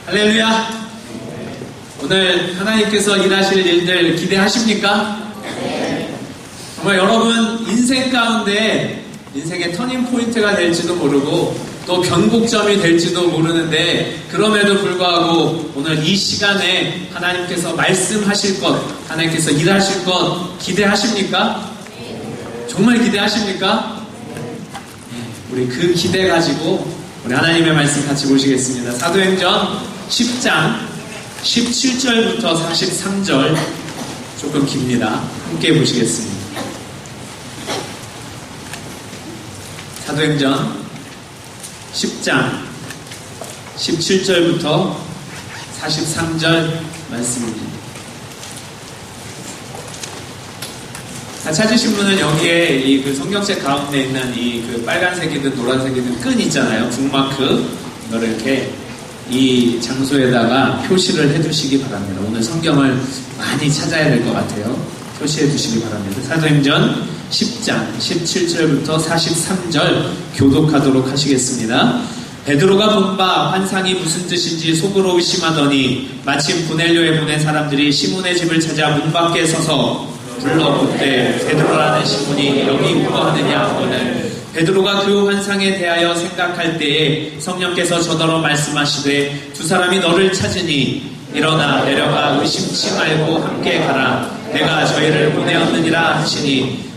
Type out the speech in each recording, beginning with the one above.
할렐루야! 오늘 하나님께서 일하실 일들 기대하십니까? 정말 여러분 인생 가운데 인생의 터닝 포인트가 될지도 모르고 또 변곡점이 될지도 모르는데 그럼에도 불구하고 오늘 이 시간에 하나님께서 말씀하실 것, 하나님께서 일하실 것 기대하십니까? 정말 기대하십니까? 우리 그 기대 가지고 우리 하나님의 말씀 같이 보시겠습니다. 사도행전 10장 17절부터 43절 조금 깁니다. 함께 보시겠습니다. 사도행전 10장 17절부터 43절 말씀입니다. 다 찾으신 분은 여기에 이 그 성경책 가운데 있는 이 그 빨간색이든 노란색이든 끈 있잖아요. 북마크. 이거를 이렇게 이 장소에다가 표시를 해두시기 바랍니다. 오늘 성경을 많이 찾아야 될 것 같아요. 표시해 두시기 바랍니다. 사도행전 10장 17절부터 43절 교독하도록 하시겠습니다. 베드로가 본 바 환상이 무슨 뜻인지 속으로 의심하더니 마침 고넬료에 보낸 사람들이 시몬의 집을 찾아 문 밖에 서서 불러보되 베드로라는 시몬이 여기 무엇하느냐 하거늘 베드로가 그 환상에 대하여 생각할 때에 성령께서 저더러 말씀하시되 두 사람이 너를 찾으니 일어나 내려가 의심치 말고 함께 가라 내가 저희를 보내었느니라 하시니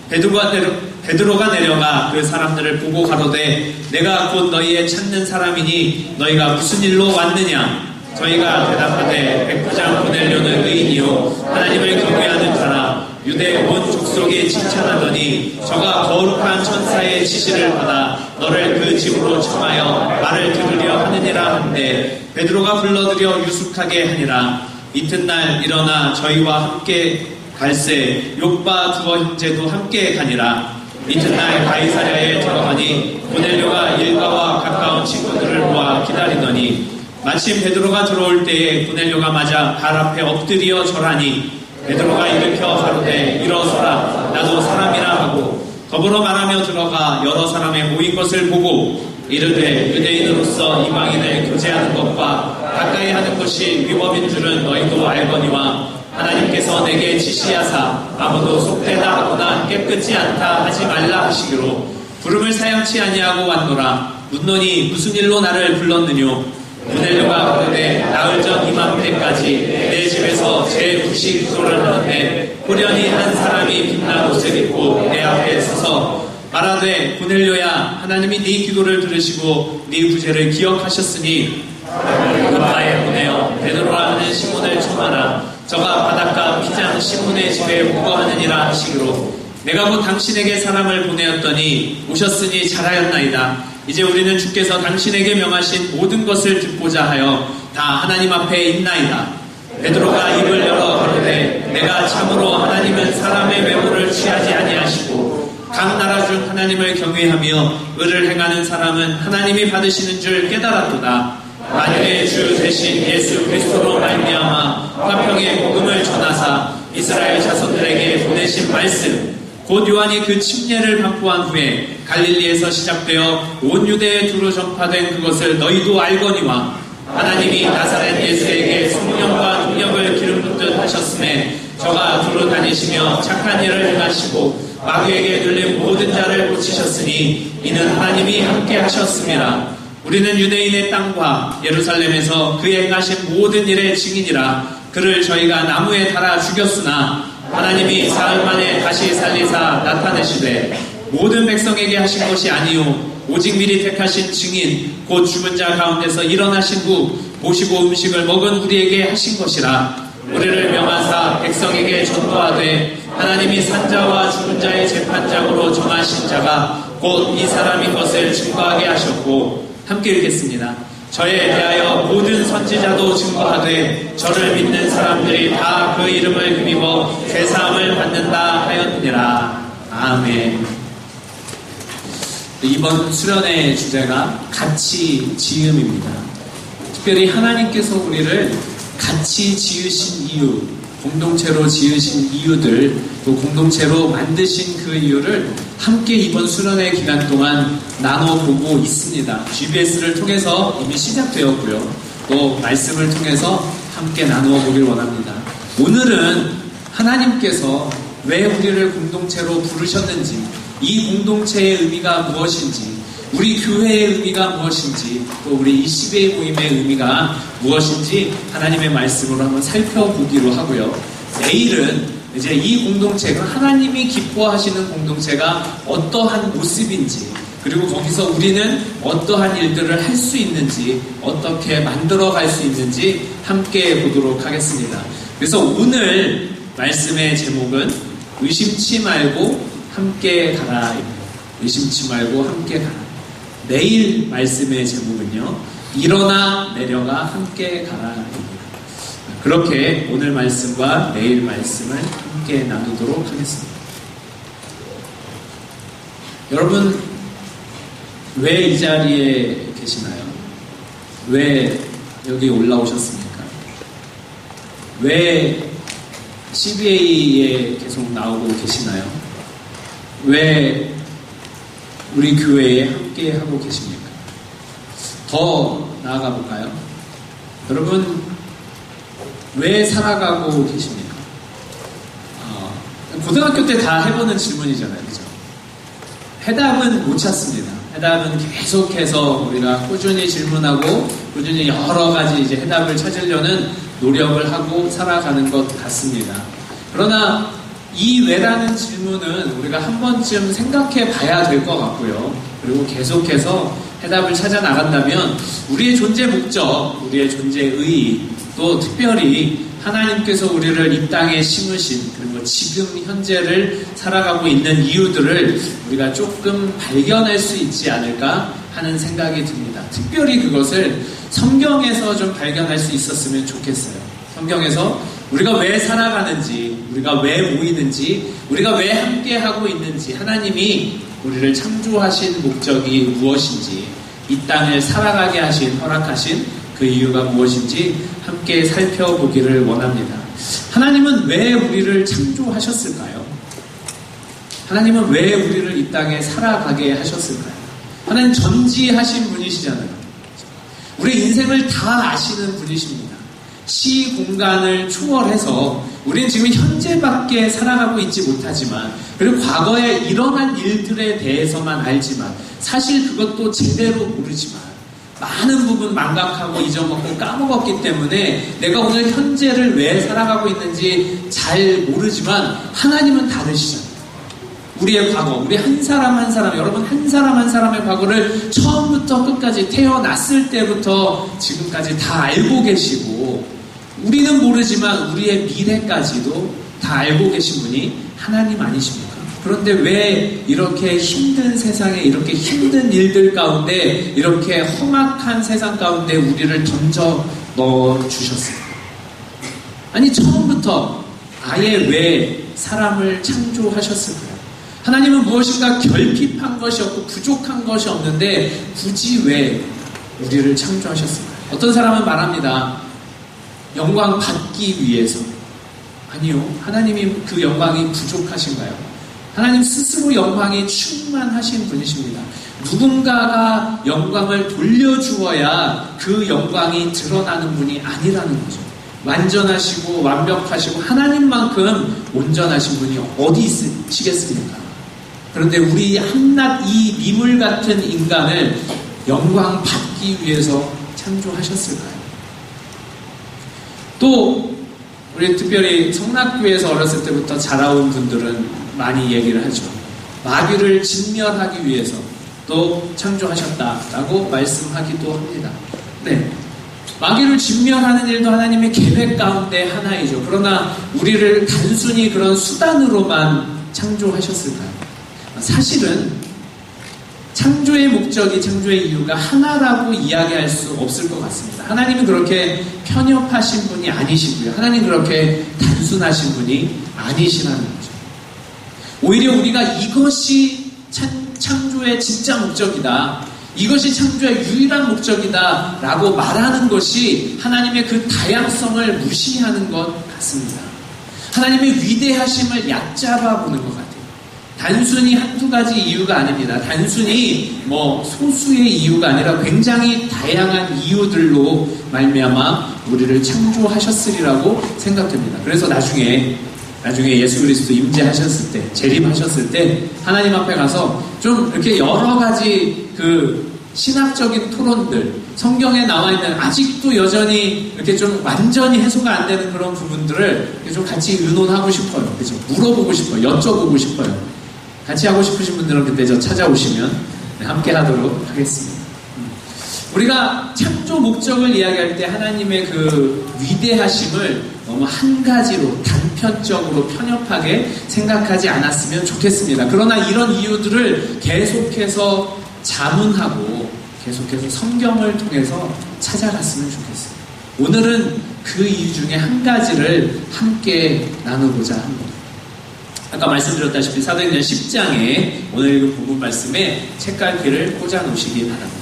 베드로가 내려가 그 사람들을 보고 가로되 내가 곧 너희의 찾는 사람이니 너희가 무슨 일로 왔느냐 저희가 대답하되 백부장 고넬료는 의인이요 하나님을 경외하는 자라 유대 온 족속에 칭찬하더니 저가 거룩한 천사의 지시를 받아 너를 그 집으로 청하여 말을 들으려 하느니라 한데 베드로가 불러들여 유숙하게 하니라. 이튿날 일어나 저희와 함께 갈새 욥바 두어 형제도 함께 가니라. 이튿날 가이사랴에 들어가니 고넬료가 일가와 가까운 친구들을 모아 기다리더니 마침 베드로가 들어올 때에 고넬료가 맞아 발 앞에 엎드려 절하니 베드로가 일으켜 가로되 일어서라 나도 사람이라 하고 더불어 말하며 들어가 여러 사람의 모인 것을 보고 이르되 유대인으로서 이방인을 교제하는 것과 가까이 하는 것이 위법인 줄은 너희도 알거니와 하나님께서 내게 지시하사 아무도 속되다 하거나 깨끗지 않다 하지 말라 하시기로 부름을 사양치 아니하고 왔노라. 묻노니 무슨 일로 나를 불렀느뇨 고넬료가 그러되 나흘 전 이맘때까지 내 집에서 제 부식 기도를 하는데 호련히 한 사람이 빛난 옷을 입고 내 앞에 서서 말하되 고넬료야 하나님이 네 기도를 들으시고 네 부재를 기억하셨으니 급하에 보내어 베드로라 하는 시몬을 청하라. 저가 바닷가 피장 시몬의 집에 묵어하느니라 하시기로 내가 곧 당신에게 사람을 보내었더니 오셨으니 잘하였나이다. 이제 우리는 주께서 당신에게 명하신 모든 것을 듣고자 하여 다 하나님 앞에 있나이다. 베드로가 입을 열어 가로되 내가 참으로 하나님은 사람의 외모를 취하지 아니하시고 각 나라 중 하나님을 경외하며 의를 행하는 사람은 하나님이 받으시는 줄 깨달았도다. 만유의 주 되신 예수 그리스도로 말미암아 화평의 복음을 전하사 이스라엘 자손들에게 보내신 말씀 곧 요한이 그 침례를 받고 한 후에 갈릴리에서 시작되어 온 유대에 두루 전파된 그것을 너희도 알거니와 하나님이 나사렛 예수에게 성령과 능력을 기름 붓듯 하셨음에 저가 두루 다니시며 착한 일을 행하시고 마귀에게 눌린 모든 자를 고치셨으니 이는 하나님이 함께 하셨음이라. 우리는 유대인의 땅과 예루살렘에서 그의 행하신 모든 일의 증인이라. 그를 저희가 나무에 달아 죽였으나 하나님이 사흘 만에 다시 살리사 나타내시되 모든 백성에게 하신 것이 아니요 오직 미리 택하신 증인 곧 죽은 자 가운데서 일어나신 후 모시고 음식을 먹은 우리에게 하신 것이라. 우리를 명하사 백성에게 전도하되 하나님이 산자와 죽은 자의 재판장으로 정하신 자가 곧 이 사람인 것을 증거하게 하셨고 함께 읽겠습니다. 저에 대하여 모든 선지자도 증거하되 저를 믿는 사람들이 다 그 이름을 힘입어 죄사함을 받는다 하였느니라. 아멘. 이번 수련의 주제가 같이 지음입니다. 특별히 하나님께서 우리를 같이 지으신 이유, 공동체로 지으신 이유들, 또 공동체로 만드신 그 이유를 함께 이번 수련의 기간 동안 나눠보고 있습니다. GBS를 통해서 이미 시작되었고요. 또 말씀을 통해서 함께 나누어 보길 원합니다. 오늘은 하나님께서 왜 우리를 공동체로 부르셨는지, 이 공동체의 의미가 무엇인지, 우리 교회의 의미가 무엇인지, 또 우리 20의 모임의 의미가 무엇인지 하나님의 말씀으로 한번 살펴보기로 하고요. 내일은 이제 이 공동체가 하나님이 기뻐하시는 공동체가 어떠한 모습인지, 그리고 거기서 우리는 어떠한 일들을 할 수 있는지, 어떻게 만들어갈 수 있는지 함께 보도록 하겠습니다. 그래서 오늘 말씀의 제목은 의심치 말고 함께 가라입니다. 의심치 말고 함께 가라. 내일 말씀의 제목은요, 일어나 내려가 함께 가라입니다. 그렇게 오늘 말씀과 내일 말씀을 함께 나누도록 하겠습니다. 여러분, 왜 이 자리에 계시나요? 왜 여기 올라오셨습니까? 왜 CBA에 계속 나오고 계시나요? 왜 우리 교회에 함께 하고 계십니까? 더 나아가 볼까요? 여러분, 왜 살아가고 계십니까? 고등학교 때 다 해보는 질문이잖아요, 그죠? 해답은 못 찾습니다. 해답은 계속해서 우리가 꾸준히 질문하고 꾸준히 여러 가지 이제 해답을 찾으려는 노력을 하고 살아가는 것 같습니다. 그러나 이 왜라는 질문은 우리가 한 번쯤 생각해 봐야 될 것 같고요. 그리고 계속해서 해답을 찾아 나간다면 우리의 존재 목적, 우리의 존재 의의, 또 특별히 하나님께서 우리를 이 땅에 심으신, 그리고 지금 현재를 살아가고 있는 이유들을 우리가 조금 발견할 수 있지 않을까 하는 생각이 듭니다. 특별히 그것을 성경에서 좀 발견할 수 있었으면 좋겠어요. 성경에서 우리가 왜 살아가는지, 우리가 왜 모이는지, 우리가 왜 함께하고 있는지, 하나님이 우리를 창조하신 목적이 무엇인지, 이 땅을 살아가게 하신, 허락하신 그 이유가 무엇인지 함께 살펴보기를 원합니다. 하나님은 왜 우리를 창조하셨을까요? 하나님은 왜 우리를 이 땅에 살아가게 하셨을까요? 하나님 전지하신 분이시잖아요. 우리 인생을 다 아시는 분이십니다. 시 공간을 초월해서 우리는 지금 현재밖에 살아가고 있지 못하지만, 그리고 과거에 일어난 일들에 대해서만 알지만, 사실 그것도 제대로 모르지만, 많은 부분 망각하고 잊어먹고 까먹었기 때문에 내가 오늘 현재를 왜 살아가고 있는지 잘 모르지만 하나님은 다르시잖아요. 우리의 과거, 우리 한 사람 한 사람, 여러분 한 사람 한 사람의 과거를 처음부터 끝까지 태어났을 때부터 지금까지 다 알고 계시고, 우리는 모르지만 우리의 미래까지도 다 알고 계신 분이 하나님 아니십니까? 그런데 왜 이렇게 힘든 세상에, 이렇게 힘든 일들 가운데, 이렇게 험악한 세상 가운데 우리를 던져 넣어주셨습니까? 아니, 처음부터 아예 왜 사람을 창조하셨을까요? 하나님은 무엇인가 결핍한 것이 없고 부족한 것이 없는데 굳이 왜 우리를 창조하셨을까요? 어떤 사람은 말합니다. 영광 받기 위해서. 아니요. 하나님이 그 영광이 부족하신가요? 하나님 스스로 영광이 충만하신 분이십니다. 누군가가 영광을 돌려주어야 그 영광이 드러나는 분이 아니라는 거죠. 완전하시고 완벽하시고 하나님만큼 온전하신 분이 어디 있으시겠습니까? 그런데 우리 한낱 이 미물 같은 인간을 영광 받기 위해서 창조하셨을까요? 또 우리 특별히 성락교회에서 어렸을 때부터 자라온 분들은 많이 얘기를 하죠. 마귀를 진멸하기 위해서 또 창조하셨다라고 말씀하기도 합니다. 네, 마귀를 진멸하는 일도 하나님의 계획 가운데 하나이죠. 그러나 우리를 단순히 그런 수단으로만 창조하셨을까요? 사실은 창조의 목적이, 창조의 이유가 하나라고 이야기할 수 없을 것 같습니다. 하나님은 그렇게 편협하신 분이 아니시고요. 하나님 그렇게 단순하신 분이 아니시라는 거죠. 오히려 우리가 이것이 창조의 진짜 목적이다, 이것이 창조의 유일한 목적이다 라고 말하는 것이 하나님의 그 다양성을 무시하는 것 같습니다. 하나님의 위대하심을 얕잡아 보는 것 같아요. 단순히 한두 가지 이유가 아닙니다. 단순히 뭐 소수의 이유가 아니라 굉장히 다양한 이유들로 말미암아 우리를 창조하셨으리라고 생각됩니다. 그래서 나중에 예수 그리스도 임재하셨을 때, 재림하셨을 때 하나님 앞에 가서 좀 이렇게 여러 가지 그 신학적인 토론들, 성경에 나와 있는 아직도 여전히 이렇게 좀 완전히 해소가 안 되는 그런 부분들을 좀 같이 의논하고 싶어요. 그죠? 물어보고 싶어요. 여쭤보고 싶어요. 같이 하고 싶으신 분들은 그때 저 찾아오시면 함께 하도록 하겠습니다. 우리가 창조 목적을 이야기할 때 하나님의 그 위대하심을 너무 한 가지로 단편적으로 편협하게 생각하지 않았으면 좋겠습니다. 그러나 이런 이유들을 계속해서 자문하고 계속해서 성경을 통해서 찾아갔으면 좋겠어요. 오늘은 그 이유 중에 한 가지를 함께 나누고자 합니다. 아까 말씀드렸다시피 사도행전 10장에 오늘 읽은 부분 말씀에 책갈피를 꽂아 놓으시기 바랍니다.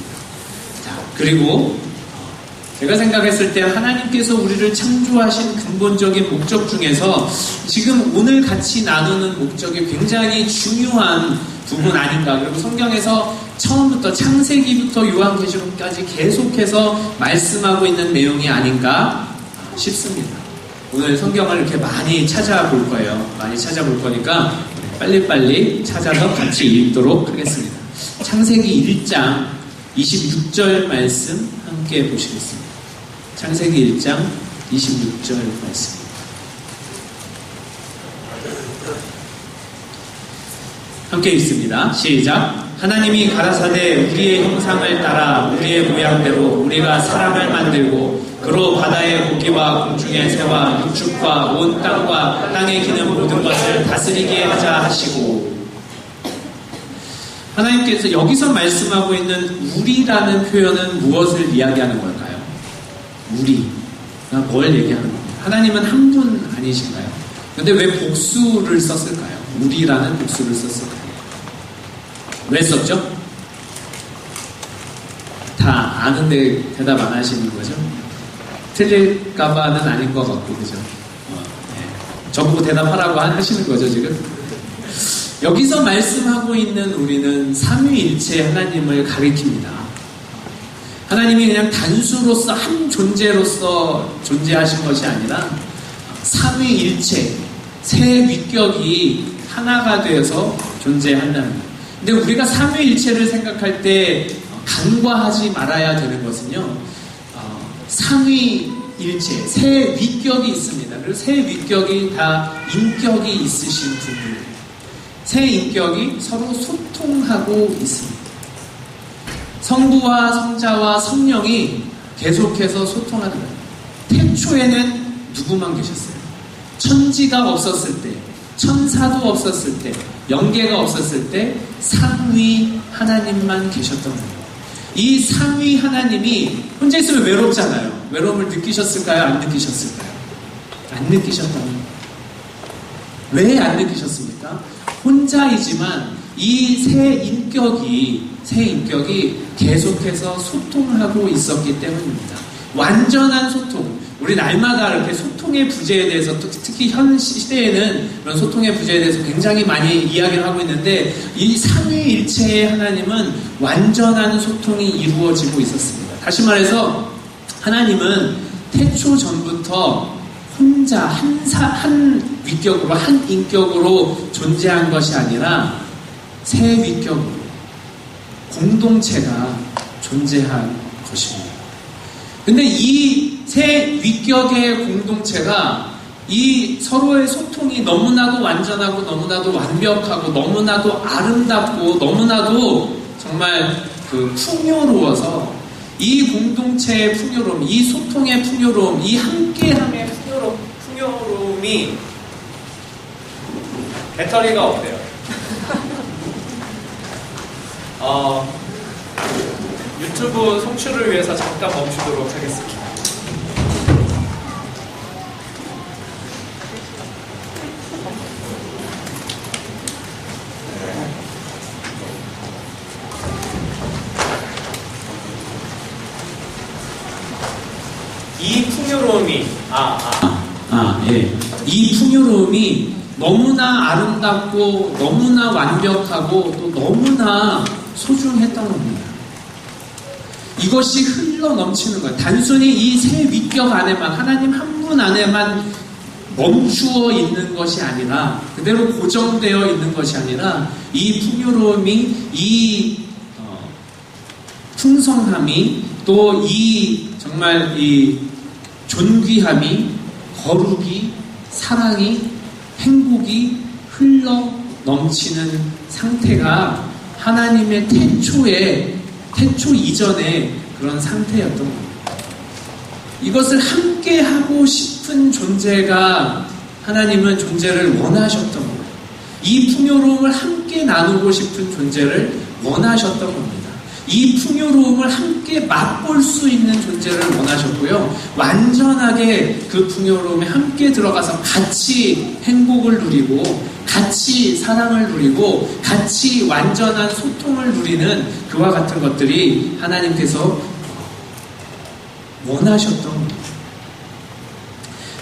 자, 그리고 제가 생각했을 때 하나님께서 우리를 창조하신 근본적인 목적 중에서 지금 오늘 같이 나누는 목적이 굉장히 중요한 부분 아닌가. 그리고 성경에서 처음부터 창세기부터 요한계시록까지 계속해서 말씀하고 있는 내용이 아닌가 싶습니다. 오늘 성경을 이렇게 많이 찾아볼 거예요. 많이 찾아볼 거니까 빨리빨리 찾아서 같이 읽도록 하겠습니다. 창세기 1장 26절 말씀 함께 보시겠습니다. 창세기 1장 26절 말씀. 함께 읽습니다. 시작. 하나님이 가라사대 우리의 형상을 따라 우리의 모양대로 우리가 사람을 만들고 그로 바다의 고기와 공중의 새와 육축과 온 땅과 땅에 기는 모든 것을 다스리게 하자 하시고. 하나님께서 여기서 말씀하고 있는 우리라는 표현은 무엇을 이야기하는 걸까요? 우리가 뭘 얘기하는 겁니까? 하나님은 한 분 아니신가요? 근데 왜 복수를 썼을까요? 우리라는 복수를 썼을까요? 왜 썼죠? 다 아는데 대답 안 하시는 거죠? 틀릴까봐는 아닌 것 같고, 그죠? 네. 저보고 대답하라고 하시는 거죠, 지금? 여기서 말씀하고 있는 우리는 삼위일체 하나님을 가리킵니다. 하나님이 그냥 단수로서 한 존재로서 존재하신 것이 아니라 삼위일체, 세 위격이 하나가 되어서 존재한다는 거예요. 근데 우리가 삼위일체를 생각할 때 간과하지 말아야 되는 것은요, 삼위일체, 세 위격이 있습니다. 그리고 세 위격이 다 인격이 있으신 분들, 세 인격이 서로 소통하고 있습니다. 성부와 성자와 성령이 계속해서 소통하는 거예요. 태초에는 누구만 계셨어요? 천지가 없었을 때, 천사도 없었을 때, 영계가 없었을 때 삼위 하나님만 계셨던 거예요. 이 삼위 하나님이 혼자 있으면 외롭잖아요. 외로움을 느끼셨을까요? 안 느끼셨을까요? 안 느끼셨다는 거예요. 왜 안 느끼셨습니까? 혼자이지만 이 세 인격이 계속해서 소통하고 있었기 때문입니다. 완전한 소통. 우리 날마다 이렇게 소통의 부재에 대해서, 특히 현 시대에는 그런 소통의 부재에 대해서 굉장히 많이 이야기를 하고 있는데, 이 삼위일체의 하나님은 완전한 소통이 이루어지고 있었습니다. 다시 말해서 하나님은 태초 전부터 혼자 한 위격으로, 한 인격으로 존재한 것이 아니라 세 위격으로 공동체가 존재한 것입니다. 근데 이 세 위격의 공동체가 이 서로의 소통이 너무나도 완전하고 너무나도 완벽하고 너무나도 아름답고 너무나도 정말 그 풍요로워서 이 공동체의 풍요로움, 이 소통의 풍요로움, 이 함께함의 풍요로움이 배터리가 없대요. 유튜브 송출을 위해서 잠깐 멈추도록 하겠습니다. 이 풍요로움이 이 풍요로움이 너무나 아름답고 너무나 완벽하고 또 너무나 소중했던 겁니다. 이것이 흘러 넘치는 거예요. 단순히 이 새 위격 안에만, 하나님 한 분 안에만 멈추어 있는 것이 아니라, 그대로 고정되어 있는 것이 아니라, 이 풍요로움이, 이 풍성함이, 또 이 정말 이 존귀함이, 거룩이, 사랑이, 행복이 흘러 넘치는 상태가 하나님의 태초 이전의 그런 상태였던 겁니다. 이것을 함께 하고 싶은 존재가 하나님은 존재를 원하셨던 거예요. 이 풍요로움을 함께 나누고 싶은 존재를 원하셨던 겁니다. 이 풍요로움을 함께 맛볼 수 있는 존재를 원하셨고요. 완전하게 그 풍요로움에 함께 들어가서 같이 행복을 누리고 같이 사랑을 누리고 같이 완전한 소통을 누리는 그와 같은 것들이 하나님께서 원하셨던 겁니다.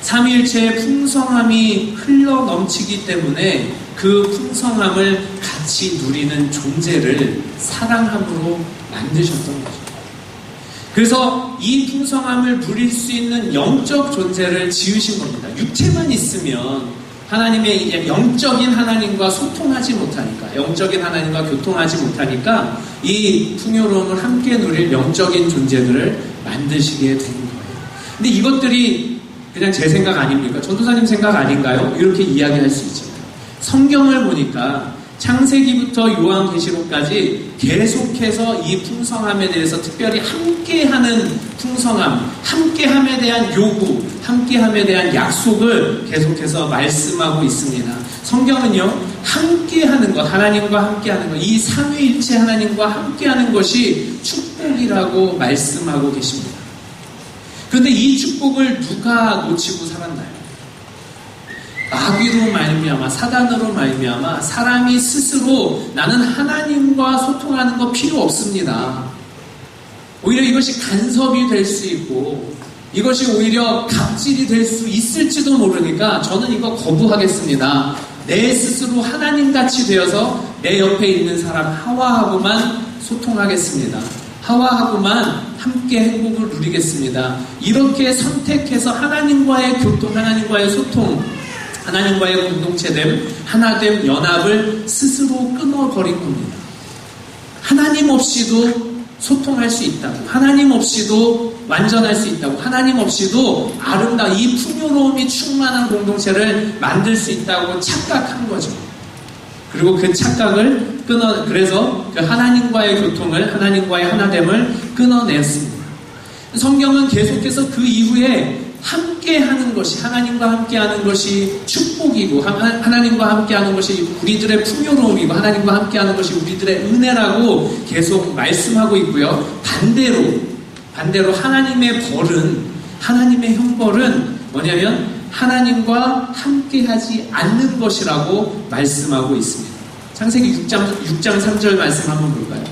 삼위일체의 풍성함이 흘러 넘치기 때문에 그 풍성함을 같이 누리는 존재를 사랑함으로 만드셨던 거죠. 그래서 이 풍성함을 누릴 수 있는 영적 존재를 지으신 겁니다. 육체만 있으면 하나님의 영적인 하나님과 소통하지 못하니까, 영적인 하나님과 교통하지 못하니까 이 풍요로움을 함께 누릴 영적인 존재들을 만드시게 된 거예요. 근데 이것들이 그냥 제 생각 아닙니까? 전도사님 생각 아닌가요? 이렇게 이야기할 수 있잖아요. 성경을 보니까 창세기부터 요한계시록까지 계속해서 이 풍성함에 대해서 특별히 함께하는 풍성함, 함께함에 대한 요구, 함께함에 대한 약속을 계속해서 말씀하고 있습니다. 성경은요, 함께하는 것, 하나님과 함께하는 것, 이 삼위일체 하나님과 함께하는 것이 축복이라고 말씀하고 계십니다. 그런데 이 축복을 누가 놓치고 살았나요? 마귀로 말미암아, 사단으로 말미암아 사람이 스스로 나는 하나님과 소통하는 거 필요 없습니다. 오히려 이것이 간섭이 될 수 있고 이것이 오히려 갑질이 될 수 있을지도 모르니까 저는 이거 거부하겠습니다. 내 스스로 하나님같이 되어서 내 옆에 있는 사람 하와하고만 소통하겠습니다. 하와하고만 함께 행복을 누리겠습니다. 이렇게 선택해서 하나님과의 교통, 하나님과의 소통, 하나님과의 공동체됨, 하나됨, 연합을 스스로 끊어버린 겁니다. 하나님 없이도 소통할 수 있다고, 하나님 없이도 완전할 수 있다고, 하나님 없이도 아름다운 이 풍요로움이 충만한 공동체를 만들 수 있다고 착각한 거죠. 그리고 그 착각을 그래서 그 하나님과의 교통을, 하나님과의 하나됨을 끊어냈습니다. 성경은 계속해서 그 이후에 함께하는 것이, 하나님과 함께하는 것이 축복이고, 하나님과 함께하는 것이 우리들의 풍요로움이고, 하나님과 함께하는 것이 우리들의 은혜라고 계속 말씀하고 있고요. 반대로 하나님의 벌은, 하나님의 형벌은 뭐냐면 하나님과 함께하지 않는 것이라고 말씀하고 있습니다. 창세기 6장 3절 말씀 한번 볼까요?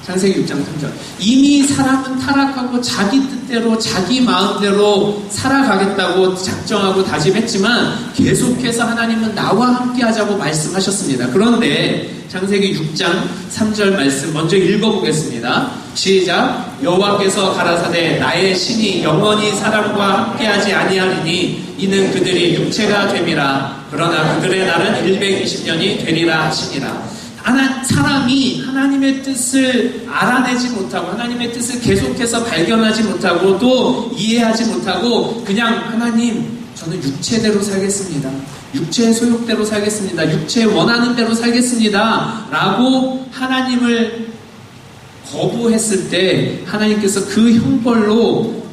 창세기 6장 3절. 이미 사람은 타락하고 자기 뜻대로 자기 마음대로 살아가겠다고 작정하고 다짐했지만 계속해서 하나님은 나와 함께하자고 말씀하셨습니다. 그런데 창세기 6장 3절 말씀 먼저 읽어보겠습니다. 시작. 여호와께서 가라사대 나의 신이 영원히 사람과 함께하지 아니하리니 이는 그들이 육체가 됨이라. 그러나 그들의 날은 120년이 되리라 하시니라. 사람이 하나님의 뜻을 알아내지 못하고 하나님의 뜻을 계속해서 발견하지 못하고 또 이해하지 못하고 그냥 하나님 저는 육체대로 살겠습니다. 육체의 소욕대로 살겠습니다. 육체의 원하는 대로 살겠습니다. 라고 하나님을 거부했을 때 하나님께서 그 형벌로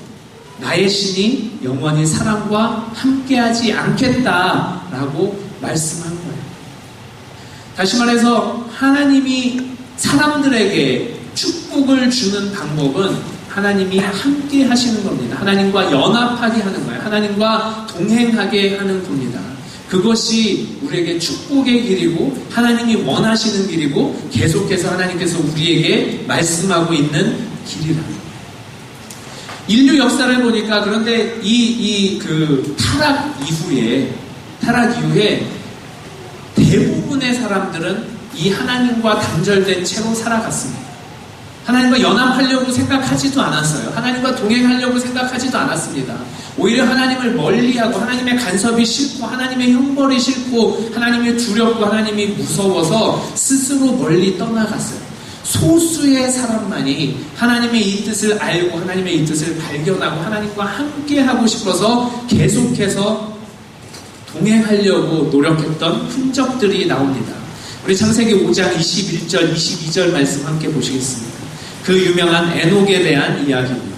나의 신이 영원히 사람과 함께하지 않겠다라고 말씀한 거예요. 다시 말해서 하나님이 사람들에게 축복을 주는 방법은 하나님이 함께 하시는 겁니다. 하나님과 연합하게 하는 거예요. 하나님과 동행하게 하는 겁니다. 그것이 우리에게 축복의 길이고 하나님이 원하시는 길이고 계속해서 하나님께서 우리에게 말씀하고 있는 길이랍니다. 인류 역사를 보니까 그런데 그 타락 이후에 대부분의 사람들은 이 하나님과 단절된 채로 살아갔습니다. 하나님과 연합하려고 생각하지도 않았어요. 하나님과 동행하려고 생각하지도 않았습니다. 오히려 하나님을 멀리하고 하나님의 간섭이 싫고 하나님의 형벌이 싫고 하나님이 두렵고 하나님이 무서워서 스스로 멀리 떠나갔어요. 소수의 사람만이 하나님의 이 뜻을 알고 하나님의 이 뜻을 발견하고 하나님과 함께 하고 싶어서 계속해서 동행하려고 노력했던 흔적들이 나옵니다. 우리 창세기 5장 21절, 22절 말씀 함께 보시겠습니다. 그 유명한 에녹에 대한 이야기입니다.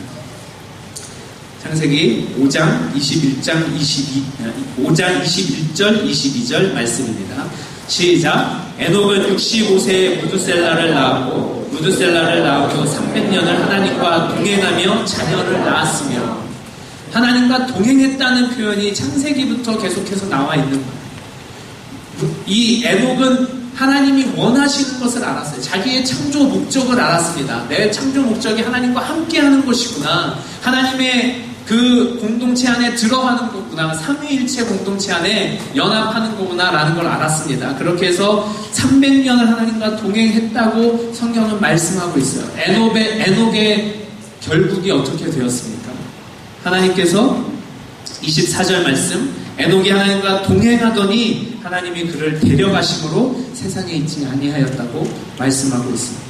창세기 5장 21절, 22절 말씀입니다. 시작. 에녹은 65세에 무두셀라를 낳았고 무두셀라를 낳고 300년을 하나님과 동행하며 자녀를 낳았으며, 하나님과 동행했다는 표현이 창세기부터 계속해서 나와 있는 거예요. 이 에녹은 하나님이 원하시는 것을 알았어요. 자기의 창조 목적을 알았습니다. 내 창조 목적이 하나님과 함께하는 것이구나. 하나님의 그 공동체 안에 들어가는 거구나. 삼위일체 공동체 안에 연합하는 거구나 라는 걸 알았습니다. 그렇게 해서 300년을 하나님과 동행했다고 성경은 말씀하고 있어요. 에녹의 결국이 어떻게 되었습니까? 하나님께서 24절 말씀, 에녹이 하나님과 동행하더니 하나님이 그를 데려가심으로 세상에 있지 아니하였다고 말씀하고 있습니다.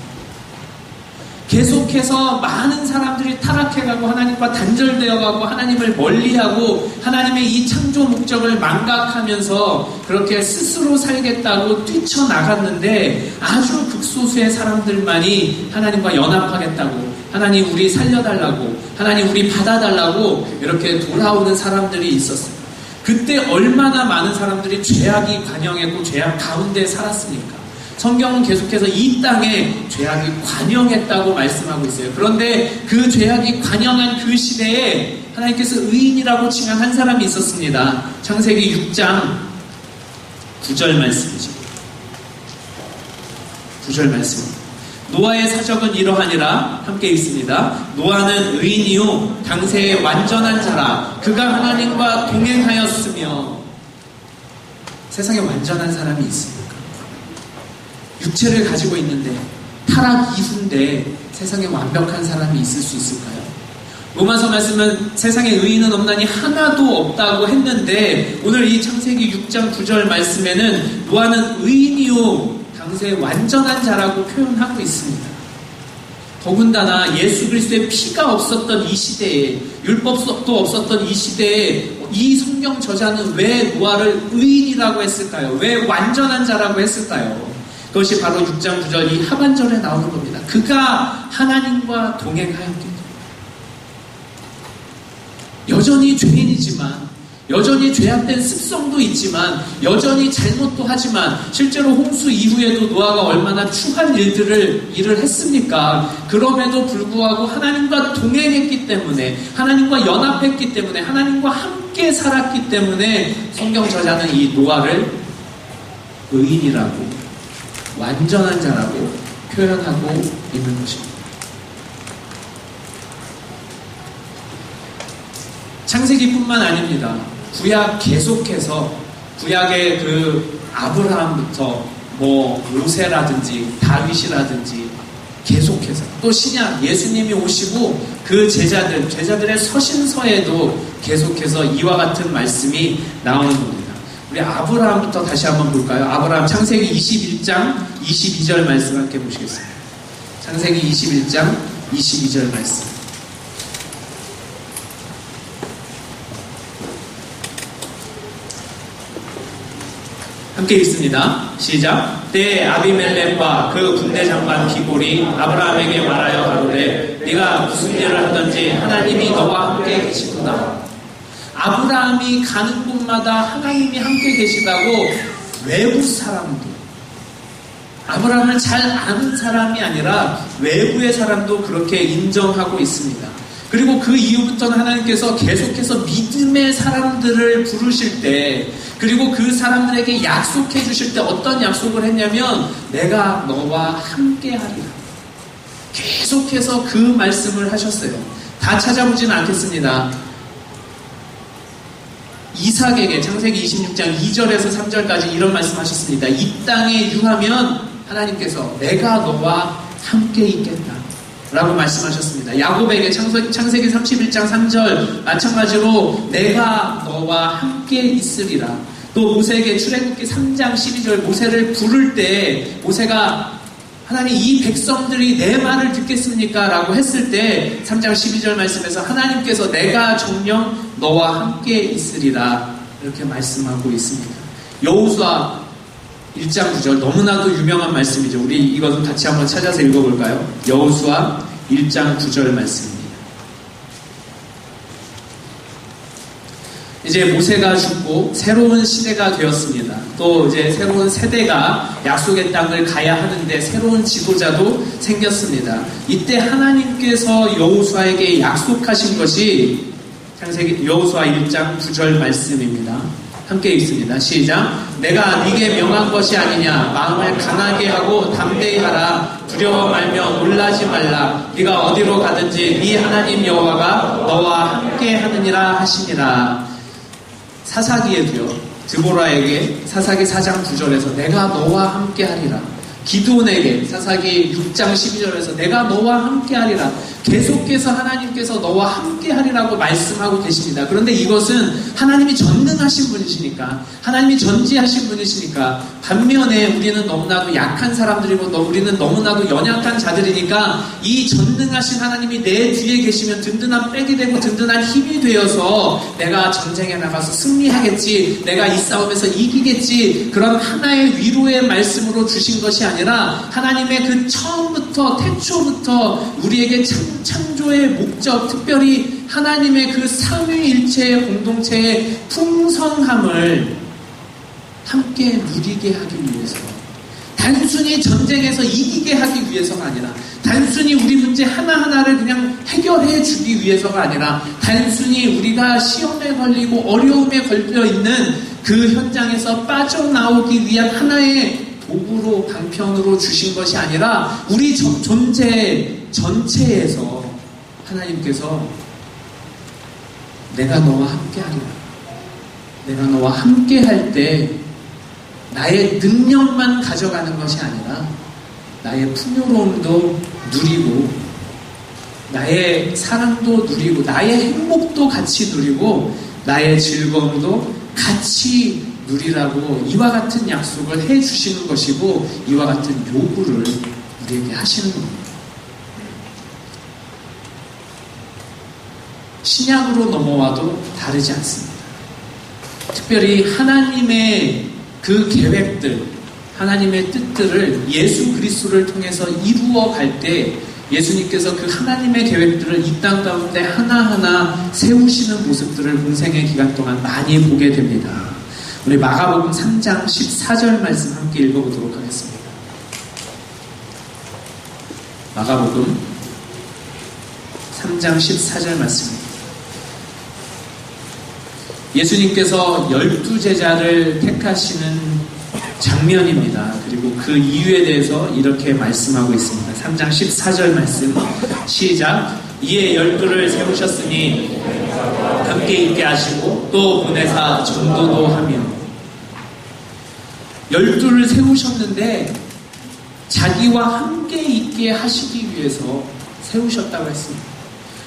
계속해서 많은 사람들이 타락해가고 하나님과 단절되어가고 하나님을 멀리하고 하나님의 이 창조 목적을 망각하면서 그렇게 스스로 살겠다고 뛰쳐나갔는데, 아주 극소수의 사람들만이 하나님과 연합하겠다고, 하나님 우리 살려달라고, 하나님 우리 받아달라고 이렇게 돌아오는 사람들이 있었어요. 그때 얼마나 많은 사람들이 죄악이 관영했고 죄악 가운데 살았습니까? 성경은 계속해서 이 땅에 죄악이 관영했다고 말씀하고 있어요. 그런데 그 죄악이 관영한 그 시대에 하나님께서 의인이라고 칭한 한 사람이 있었습니다. 창세기 6장 9절 말씀이죠. 9절 말씀입니다. 노아의 사적은 이러하니라. 함께 읽습니다. 노아는 의인이요 당세의 완전한 자라. 그가 하나님과 동행하였으며. 세상에 완전한 사람이 있습니까? 육체를 가지고 있는데, 타락 이후인데 세상에 완벽한 사람이 있을 수 있을까요? 로마서 말씀은 세상에 의인은 없나니 하나도 없다고 했는데, 오늘 이 창세기 6장 9절 말씀에는 노아는 의인이요 당세 완전한 자라고 표현하고 있습니다. 더군다나 예수 그리스도의 피가 없었던 이 시대에, 율법도 없었던 이 시대에 이 성경 저자는 왜 노아를 의인이라고 했을까요? 왜 완전한 자라고 했을까요? 그것이 바로 6장 9절 이 하반절에 나오는 겁니다. 그가 하나님과 동행하였기 때문에. 여전히 죄인이지만, 여전히 죄악된 습성도 있지만, 여전히 잘못도 하지만, 실제로 홍수 이후에도 노아가 얼마나 추한 일을 했습니까? 그럼에도 불구하고 하나님과 동행했기 때문에, 하나님과 연합했기 때문에, 하나님과 함께 살았기 때문에 성경 저자는 이 노아를 의인이라고, 완전한 자라고 표현하고 있는 것입니다. 창세기뿐만 아닙니다. 구약 계속해서, 구약의 그 아브라함부터 모세라든지 다윗이라든지 계속해서, 또 신약 예수님이 오시고 그 제자들의 서신서에도 계속해서 이와 같은 말씀이 나오는 겁니다. 우리 아브라함부터 다시 한번 볼까요? 아브라함 창세기 21장 22절 말씀 함께 보시겠습니다. 창세기 21장 22절 말씀. 함께 읽습니다. 시작. 때에 아비멜렉과 그 군대 장관 기볼이 아브라함에게 말하여 가로되 네가 무슨 일을 하든지 하나님이 너와 함께 계시구나. 아브라함이 가는 곳마다 하나님이 함께 계시다고 외부 사람도, 아브라함을 잘 아는 사람이 아니라 외부의 사람도 그렇게 인정하고 있습니다. 그리고 그 이후부터는 하나님께서 계속해서 믿음의 사람들을 부르실 때, 그리고 그 사람들에게 약속해 주실 때 어떤 약속을 했냐면 내가 너와 함께 하리라. 계속해서 그 말씀을 하셨어요. 다 찾아보지는 않겠습니다. 이삭에게 창세기 26장 2절에서 3절까지 이런 말씀하셨습니다. 이 땅에 유하면 하나님께서 내가 너와 함께 있겠다 라고 말씀하셨습니다. 야곱에게 창세기 31장 3절 마찬가지로 내가 너와 함께 있으리라. 또 모세에게 출애굽기 3장 12절 모세를 부를 때 모세가 하나님 이 백성들이 내 말을 듣겠습니까? 라고 했을 때 3장 12절 말씀에서 하나님께서 내가 정녕 너와 함께 있으리라 이렇게 말씀하고 있습니다. 여호수아 1장 9절 너무나도 유명한 말씀이죠. 우리 이것을 같이 한번 찾아서 읽어볼까요? 여호수아 1장 9절 말씀입니다. 이제 모세가 죽고 새로운 시대가 되었습니다. 또 이제 새로운 세대가 약속의 땅을 가야 하는데 새로운 지도자도 생겼습니다. 이때 하나님께서 여호수아에게 약속하신 것이 창세기 여호수아 1장 9절 말씀입니다. 함께 읽습니다. 시작. 내가 네게 명한 것이 아니냐. 마음을 강하게 하고 담대히 하라. 두려워 말며 놀라지 말라. 네가 어디로 가든지 네 하나님 여호와가 너와 함께 하느니라 하시니라. 사사기에도요. 드보라에게 사사기 4장 9절에서 내가 너와 함께 하리라. 기드온에게 사사기 6장 12절에서 내가 너와 함께 하리라. 계속해서 하나님께서 너와 함께 하리라고 말씀하고 계십니다. 그런데 이것은 하나님이 전능하신 분이시니까, 하나님이 전지하신 분이시니까, 반면에 우리는 너무나도 약한 사람들이고 우리는 너무나도 연약한 자들이니까 이 전능하신 하나님이 내 뒤에 계시면 든든한 백이 되고 든든한 힘이 되어서 내가 전쟁에 나가서 승리하겠지, 내가 이 싸움에서 이기겠지, 그런 하나의 위로의 말씀으로 주신 것이 아니라 하나님의 그 처음부터 태초부터 우리에게 창조의 목적, 특별히 하나님의 그 삼위일체의 공동체의 풍성함을 함께 누리게 하기 위해서, 단순히 전쟁에서 이기게 하기 위해서가 아니라, 단순히 우리 문제 하나하나를 그냥 해결해 주기 위해서가 아니라, 단순히 우리가 시험에 걸리고 어려움에 걸려 있는 그 현장에서 빠져나오기 위한 하나의 도구로, 방편으로 주신 것이 아니라 우리 존재 전체에서 하나님께서 내가 너와 함께 하리라. 내가 너와 함께 할 때 나의 능력만 가져가는 것이 아니라 나의 풍요로움도 누리고 나의 사랑도 누리고 나의 행복도 같이 누리고 나의 즐거움도 같이 누리라고 이와 같은 약속을 해주시는 것이고 이와 같은 요구를 우리에게 하시는 겁니다. 신약으로 넘어와도 다르지 않습니다. 특별히 하나님의 그 계획들, 하나님의 뜻들을 예수 그리스도를 통해서 이루어 갈 때 예수님께서 그 하나님의 계획들을 이 땅 가운데 하나하나 세우시는 모습들을 공생의 기간 동안 많이 보게 됩니다. 우리 마가복음 3장 14절 말씀 함께 읽어보도록 하겠습니다. 마가복음 3장 14절 말씀입니다. 예수님께서 12제자를 택하시는 장면입니다. 그리고 그 이유에 대해서 이렇게 말씀하고 있습니다. 3장 14절 말씀 시작. 이에 12를 세우셨으니 함께 있게 하시고 또 보내사 전도도 하며. 12를 세우셨는데 자기와 함께 있게 하시기 위해서 세우셨다고 했습니다.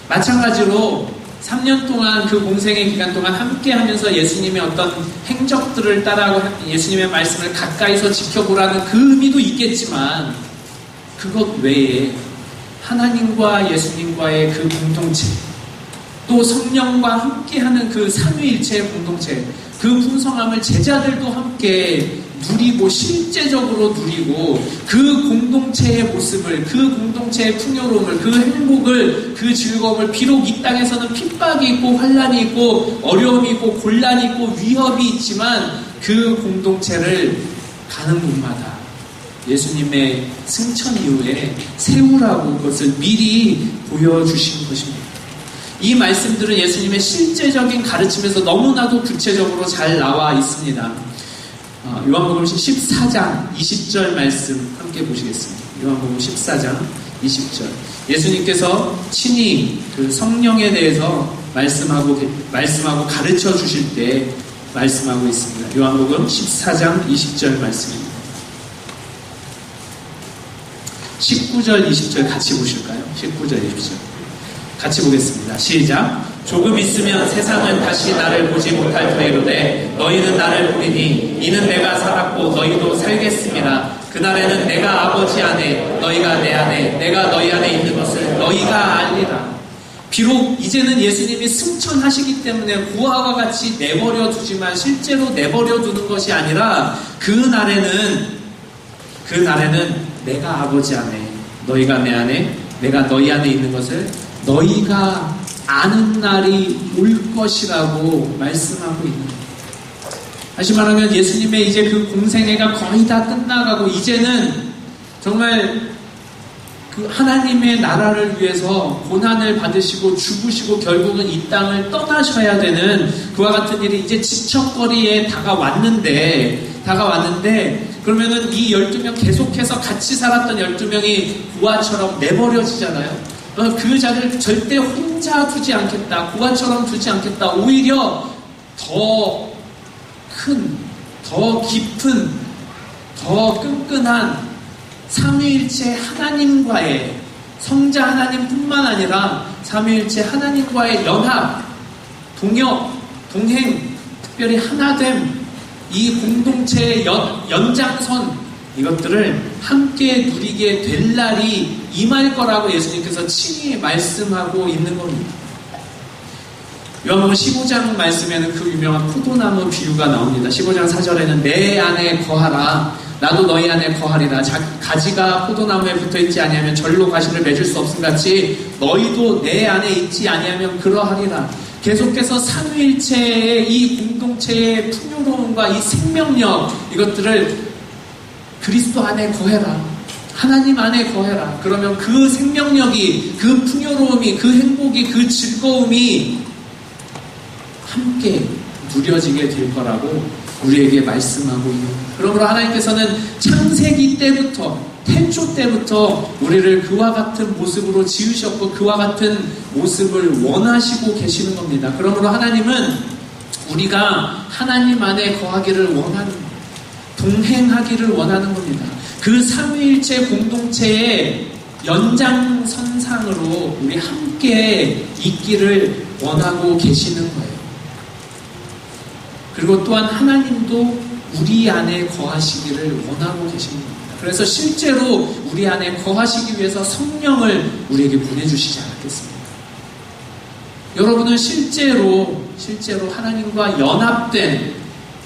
마찬가지로 3년 동안 그 공생의 기간 동안 함께 하면서 예수님의 어떤 행적들을 따라하고 예수님의 말씀을 가까이서 지켜보라는 그 의미도 있겠지만 그것 외에 하나님과 예수님과의 그 공동체, 또 성령과 함께하는 그 삼위일체의 공동체, 그 풍성함을 제자들도 함께 누리고 실제적으로 누리고 그 공동체의 모습을, 그 공동체의 풍요로움을, 그 행복을, 그 즐거움을 비록 이 땅에서는 핍박이 있고 환란이 있고 어려움이 있고 곤란이 있고 위협이 있지만 그 공동체를 가는 곳마다 예수님의 승천 이후에 세우라고 그것을 미리 보여주신 것입니다. 이 말씀들은 예수님의 실제적인 가르침에서 너무나도 구체적으로 잘 나와 있습니다. 요한복음 14장 20절 말씀 함께 보시겠습니다. 요한복음 14장 20절. 예수님께서 친히 그 성령에 대해서 말씀하고 가르쳐 주실 때 말씀하고 있습니다. 요한복음 14장 20절 말씀입니다. 19절 20절 같이 보실까요? 19절 20절 같이 보겠습니다. 시작. 조금 있으면 세상은 다시 나를 보지 못할 터이로되 너희는 나를 보리니 이는 내가 살았고 너희도 살겠습니다. 그날에는 내가 아버지 안에 너희가 내 안에 내가 너희 안에 있는 것을 너희가 알리라. 비록 이제는 예수님이 승천하시기 때문에 구하와 같이 내버려 두지만 실제로 내버려 두는 것이 아니라 그날에는 내가 아버지 안에 너희가 내 안에 내가 너희 안에 있는 것을 너희가 아는 날이 올 것이라고 말씀하고 있는 거예요. 다시 말하면 예수님의 이제 그 공생애가 거의 다 끝나가고 이제는 정말 그 하나님의 나라를 위해서 고난을 받으시고 죽으시고 결국은 이 땅을 떠나셔야 되는 그와 같은 일이 이제 지척거리에 다가왔는데 그러면은 이 12명 계속해서 같이 살았던 12명이 고아처럼 내버려지잖아요. 그 자리를 절대 혼자 두지 않겠다. 고아처럼 두지 않겠다. 오히려 더 큰, 더 깊은, 더 끈끈한 삼위일체 하나님과의 성자 하나님뿐만 아니라 삼위일체 하나님과의 연합, 동역, 동행, 특별히 하나됨, 이 공동체의 연장선 이것들을 함께 누리게 될 날이 임할 거라고 예수님께서 친히 말씀하고 있는 겁니다. 요한복음 15장 말씀에는 그 유명한 포도나무 비유가 나옵니다. 15장 4절에는 내 안에 거하라 나도 너희 안에 거하리라. 가지가 포도나무에 붙어있지 아니하면 절로 가시를 맺을 수 없음같이 너희도 내 안에 있지 아니하면 그러하리라. 계속해서 삼위일체의 이 공동체의 풍요로움과 이 생명력 이것들을 그리스도 안에 거해라. 하나님 안에 거해라. 그러면 그 생명력이 그 풍요로움이 그 행복이 그 즐거움이 함께 누려지게 될 거라고 우리에게 말씀하고 있는 거예요. 그러므로 하나님께서는 창세기 때부터 태초 때부터 우리를 그와 같은 모습으로 지으셨고 그와 같은 모습을 원하시고 계시는 겁니다. 그러므로 하나님은 우리가 하나님 안에 거하기를 원하는 겁니다. 동행하기를 원하는 겁니다. 그 삼위일체 공동체의 연장선상으로 우리 함께 있기를 원하고 계시는 거예요. 그리고 또한 하나님도 우리 안에 거하시기를 원하고 계시는 겁니다. 그래서 실제로 우리 안에 거하시기 위해서 성령을 우리에게 보내주시지 않았겠습니까? 여러분은 실제로 하나님과 연합된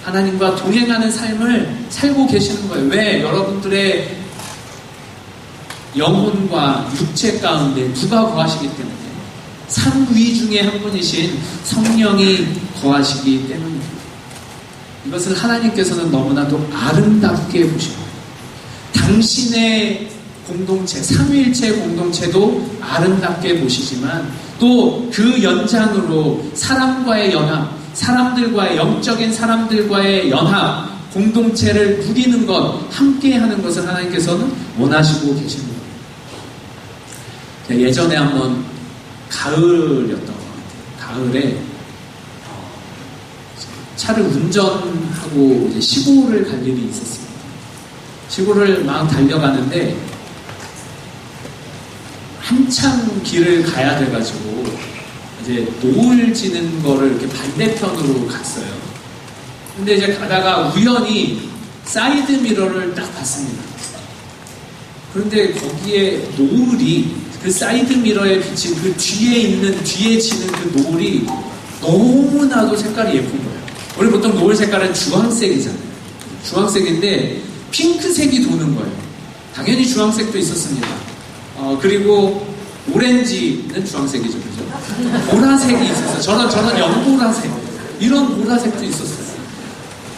하나님과 동행하는 삶을 살고 계시는 거예요. 왜? 여러분들의 영혼과 육체 가운데 누가 거하시기 때문에 삼위 중에 한 분이신 성령이 거하시기 때문입니다. 이것을 하나님께서는 너무나도 아름답게 보시고 당신의 공동체, 삼위일체 공동체도 아름답게 보시지만 또 그 연장으로 사람과의 연합, 사람들과의 영적인 사람들과의 연합, 공동체를 누리는 것, 함께하는 것을 하나님께서는 원하시고 계십니다. 예전에 한번 가을이었던 것 같아요. 가을에 차를 운전하고 이제 시골을 갈 일이 있었습니다. 시골을 막 달려가는데 한참 길을 가야 돼가지고 이제 노을 지는 거를 이렇게 반대편으로 갔어요. 근데 이제 가다가 우연히 사이드 미러를 딱 봤습니다. 그런데 거기에 노을이 그 사이드 미러에 비친 그 뒤에 지는 그 노을이 너무나도 색깔이 예쁜 거예요. 우리 보통 노을 색깔은 주황색이잖아요. 주황색인데 핑크색이 도는 거예요. 당연히 주황색도 있었습니다. 그리고 오렌지는 주황색이죠. 그죠? 보라색이 있었어요. 저는 연보라색. 이런 보라색도 있었어요.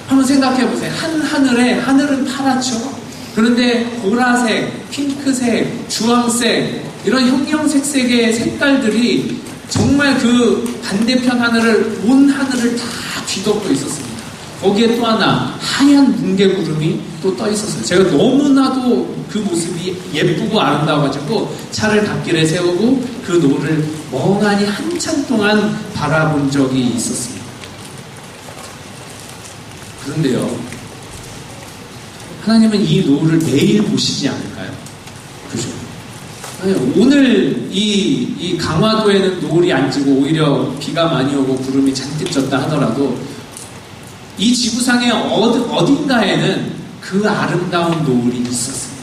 한번 생각해 보세요. 하늘은 파랗죠? 그런데 보라색, 핑크색, 주황색, 이런 형형색색의 색깔들이 정말 그 반대편 하늘을, 온 하늘을 다 뒤덮고 있었습니다. 거기에 또 하나 하얀 뭉게구름이 또 떠 있었어요. 제가 너무나도 그 모습이 예쁘고 아름다워가지고 차를 갓길에 세우고 그 노을을 멍하니 한참 동안 바라본 적이 있었습니다. 그런데요, 하나님은 이 노을을 매일 보시지 않을까요? 그죠? 오늘 이 강화도에는 노을이 안 지고 오히려 비가 많이 오고 구름이 잔뜩 졌다 하더라도 이 지구상의 어딘가에는 그 아름다운 노을이 있었습니다.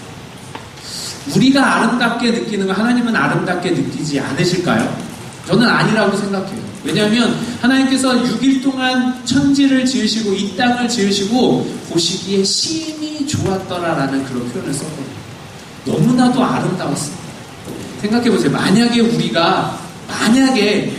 우리가 아름답게 느끼는 거 하나님은 아름답게 느끼지 않으실까요? 저는 아니라고 생각해요. 왜냐하면 하나님께서 6일 동안 천지를 지으시고 이 땅을 지으시고 보시기에 심히 좋았더라라는 그런 표현을 썼거든요. 너무나도 아름다웠습니다. 생각해보세요. 만약에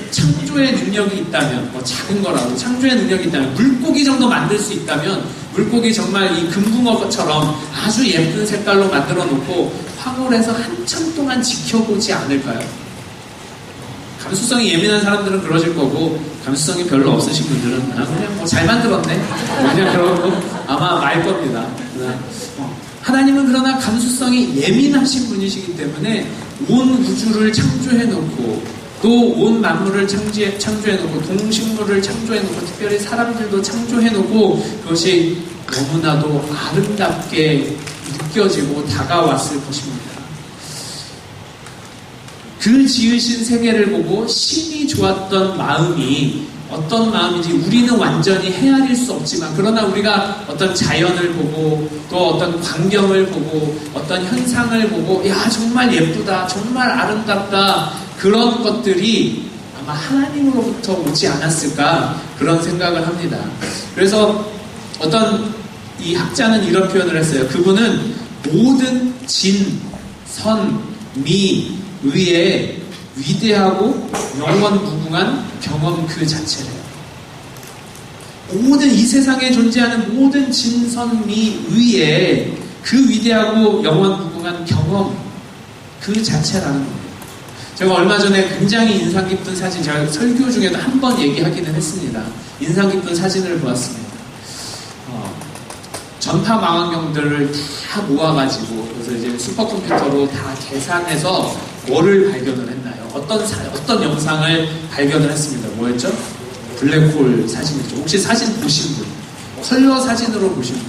창조의 능력이 있다면, 작은 거라도 창조의 능력이 있다면, 물고기 정도 만들 수 있다면, 물고기 정말 이 금붕어처럼 아주 예쁜 색깔로 만들어 놓고 황홀해서 한참 동안 지켜보지 않을까요? 감수성이 예민한 사람들은 그러실 거고, 감수성이 별로 없으신 분들은 그냥 잘 만들었네, 그냥 그러고 아마 말 겁니다. 하나님은 그러나 감수성이 예민하신 분이시기 때문에 온 우주를 창조해놓고 또 온 만물을 창조해놓고 동식물을 창조해놓고 특별히 사람들도 창조해놓고 그것이 너무나도 아름답게 느껴지고 다가왔을 것입니다. 그 지으신 세계를 보고 심히 좋았던 마음이 어떤 마음인지 우리는 완전히 헤아릴 수 없지만, 그러나 우리가 어떤 자연을 보고 또 어떤 광경을 보고 어떤 현상을 보고 야 정말 예쁘다, 정말 아름답다, 그런 것들이 아마 하나님으로부터 오지 않았을까 그런 생각을 합니다. 그래서 어떤 이 학자는 이런 표현을 했어요. 그분은 모든 진, 선, 미, 의의 위대하고 영원 무궁한 경험 그 자체래요. 모든 이 세상에 존재하는 모든 진선미 의의 그 위대하고 영원 무궁한 경험 그 자체라는 겁니다. 제가 얼마 전에 굉장히 인상 깊은 사진, 제가 설교 중에도 한 번 얘기하기는 했습니다. 인상 깊은 사진을 보았습니다. 전파 망원경들을 다 모아가지고 그래서 이제 슈퍼컴퓨터로 다 계산해서 뭐를 발견을 했나요? 어떤 영상을 발견을 했습니다. 뭐였죠? 블랙홀 사진이죠. 혹시 사진 보신 분? 컬러 사진으로 보신 분?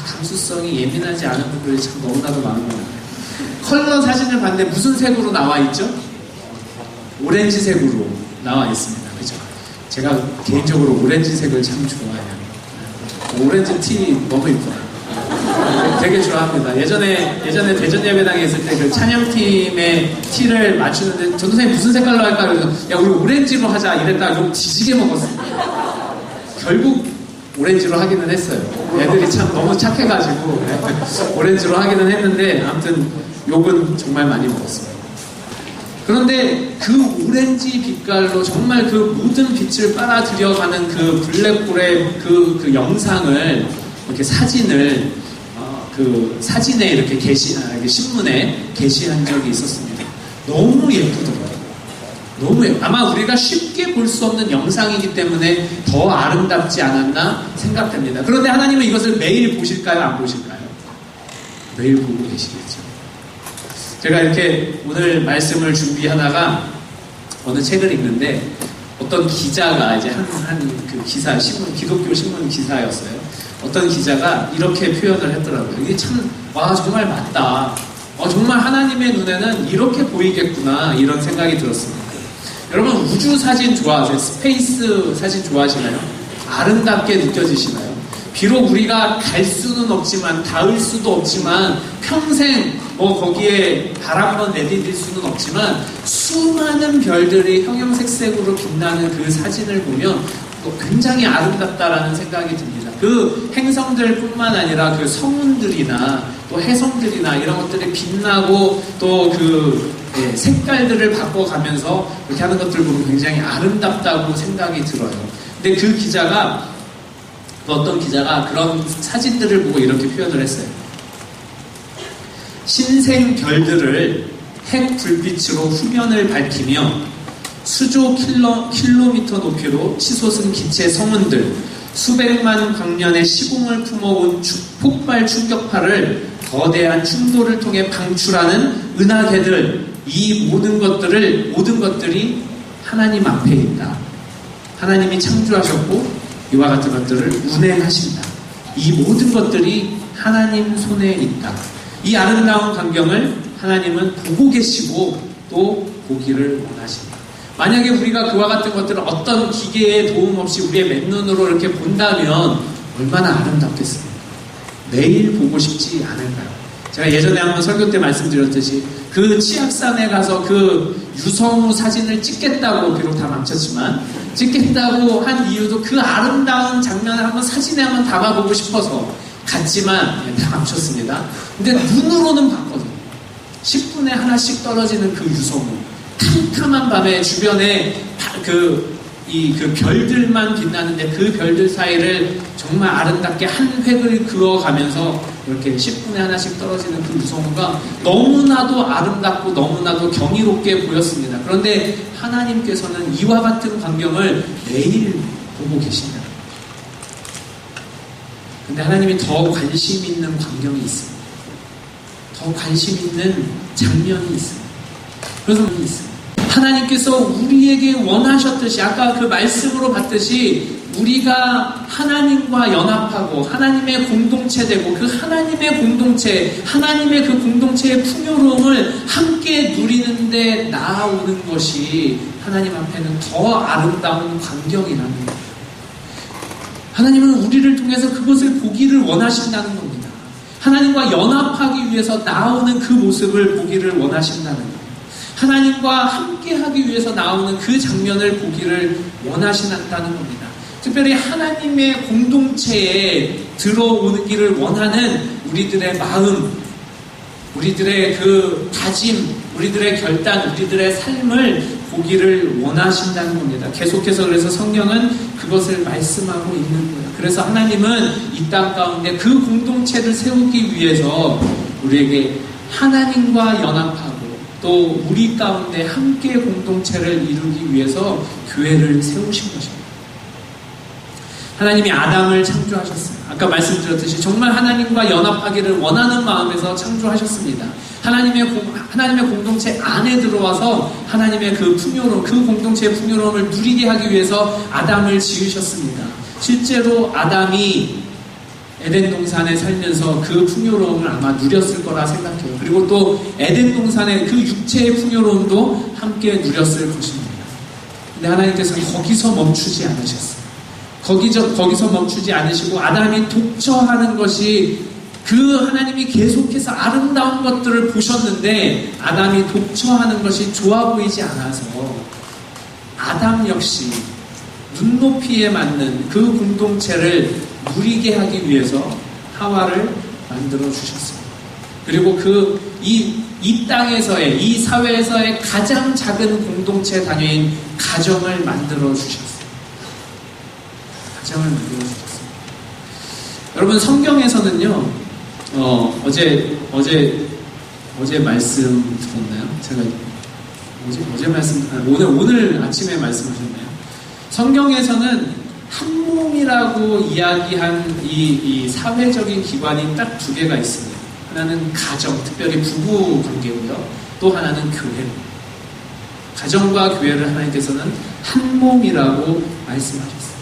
감수성이 예민하지 않은 분들이 참 너무나도 많은 것 같아요. 컬러 사진을 봤는데 무슨 색으로 나와 있죠? 오렌지색으로 나와 있습니다. 그죠? 제가 개인적으로 오렌지색을 참 좋아해요. 오렌지 티 너무 이뻐요. 되게 좋아합니다. 예전에 대전 예배당에 있을 때 그 찬양팀의 티를 맞추는데 전도사님 무슨 색깔로 할까? 그래서 야 우리 오렌지로 하자 이랬다가 좀 지지게 먹었어요. 결국 오렌지로 하기는 했어요. 애들이 참 너무 착해가지고 오렌지로 하기는 했는데 아무튼 욕은 정말 많이 먹었습니다. 그런데 그 오렌지 빛깔로 정말 그 모든 빛을 빨아들여가는 그 블랙홀의 그 영상을 이렇게 사진을 그 사진에 이렇게 신문에 게시한 적이 있었습니다. 너무 예쁘더라고요. 아마 우리가 쉽게 볼 수 없는 영상이기 때문에 더 아름답지 않았나 생각됩니다. 그런데 하나님은 이것을 매일 보실까요? 안 보실까요? 매일 보고 계시겠죠. 제가 이렇게 오늘 말씀을 준비하다가 어느 책을 읽는데 어떤 기자가 이제 그 기사, 기독교 신문 기사였어요. 어떤 기자가 이렇게 표현을 했더라고요. 이게 정말 맞다. 정말 하나님의 눈에는 이렇게 보이겠구나, 이런 생각이 들었습니다. 여러분, 우주 사진 좋아하세요? 스페이스 사진 좋아하시나요? 아름답게 느껴지시나요? 비록 우리가 갈 수는 없지만, 닿을 수도 없지만, 평생 거기에 발 한 번 내디딜 수는 없지만, 수많은 별들이 형형색색으로 빛나는 그 사진을 보면 또 굉장히 아름답다라는 생각이 듭니다. 그 행성들뿐만 아니라 그 성운들이나 또 해성들이나 이런 것들이 빛나고 또 색깔들을 바꿔가면서 이렇게 하는 것들 보면 굉장히 아름답다고 생각이 들어요. 근데 그 기자가, 어떤 기자가 그런 사진들을 보고 이렇게 표현을 했어요. 신생 별들을 핵 불빛으로 후면을 밝히며 수조 킬로미터 높이로 치솟은 기체 성운들, 수백만 광년의 시공을 품어온 폭발 충격파를 거대한 충돌을 통해 방출하는 은하계들, 이 모든 것들이 하나님 앞에 있다. 하나님이 창조하셨고 이와 같은 것들을 운행하신다. 이 모든 것들이 하나님 손에 있다. 이 아름다운 광경을 하나님은 보고 계시고 또 보기를 원하신다. 만약에 우리가 그와 같은 것들을 어떤 기계의 도움 없이 우리의 맨눈으로 이렇게 본다면 얼마나 아름답겠습니까? 매일 보고 싶지 않을까요? 제가 예전에 한번 설교 때 말씀드렸듯이 그 치악산에 가서 그 유성우 사진을 찍겠다고, 비록 다 망쳤지만 찍겠다고 한 이유도 그 아름다운 장면을 한번 사진에 한번 담아보고 싶어서 갔지만 다 망쳤습니다. 근데 눈으로는 봤거든요. 10분에 하나씩 떨어지는 그 유성우, 캄캄한 밤에 주변에 그 별들만 빛나는데 그 별들 사이를 정말 아름답게 한 획을 그어가면서 이렇게 10분에 하나씩 떨어지는 그 유성우가 너무나도 아름답고 너무나도 경이롭게 보였습니다. 그런데 하나님께서는 이와 같은 광경을 매일 보고 계신다. 근데 하나님이 더 관심 있는 광경이 있습니다. 더 관심 있는 장면이 있습니다. 그래서 하나님께서 우리에게 원하셨듯이, 아까 그 말씀으로 봤듯이 우리가 하나님과 연합하고 하나님의 공동체 되고 그 하나님의 그 공동체의 풍요로움을 함께 누리는데 나아오는 것이 하나님 앞에는 더 아름다운 광경이라는 겁니다. 하나님은 우리를 통해서 그것을 보기를 원하신다는 겁니다. 하나님과 연합하기 위해서 나오는 그 모습을 보기를 원하신다는 겁니다. 하나님과 함께하기 위해서 나오는 그 장면을 보기를 원하신다는 겁니다. 특별히 하나님의 공동체에 들어오기를 원하는 우리들의 마음, 우리들의 그 다짐, 우리들의 결단, 우리들의 삶을 보기를 원하신다는 겁니다. 계속해서 그래서 성경은 그것을 말씀하고 있는 거예요. 그래서 하나님은 이 땅 가운데 그 공동체를 세우기 위해서 우리에게 하나님과 연합하고 또 우리 가운데 함께 공동체를 이루기 위해서 교회를 세우신 것입니다. 하나님이 아담을 창조하셨어요. 아까 말씀드렸듯이 정말 하나님과 연합하기를 원하는 마음에서 창조하셨습니다. 하나님의 공동체 안에 들어와서 하나님의 그 풍요로움, 그 공동체의 풍요로움을 누리게 하기 위해서 아담을 지으셨습니다. 실제로 아담이 에덴 동산에 살면서 그 풍요로움을 아마 누렸을 거라 생각해요. 그리고 또 에덴 동산의 그 육체의 풍요로움도 함께 누렸을 것입니다. 근데 하나님께서는 거기서 멈추지 않으셨어요. 거기서 멈추지 않으시고 아담이 독처하는 것이 그 하나님이 계속해서 아름다운 것들을 보셨는데 아담이 독처하는 것이 좋아 보이지 않아서 아담 역시 눈높이에 맞는 그 공동체를 누리게 하기 위해서 하와를 만들어 주셨습니다. 그리고 이 땅에서의, 이 사회에서의 가장 작은 공동체 단위인 가정을 만들어 주셨습니다. 가정을 만들어 주셨습니다. 여러분, 성경에서는요, 어제 말씀 들었나요? 제가 어제 말씀, 오늘 아침에 말씀하셨나요? 성경에서는 한 몸이라고 이야기한 이 사회적인 기관이 딱 두 개가 있습니다. 하나는 가정, 특별히 부부 관계고요. 또 하나는 교회입니다. 가정과 교회를 하나님께서는 한 몸이라고 말씀하셨습니다.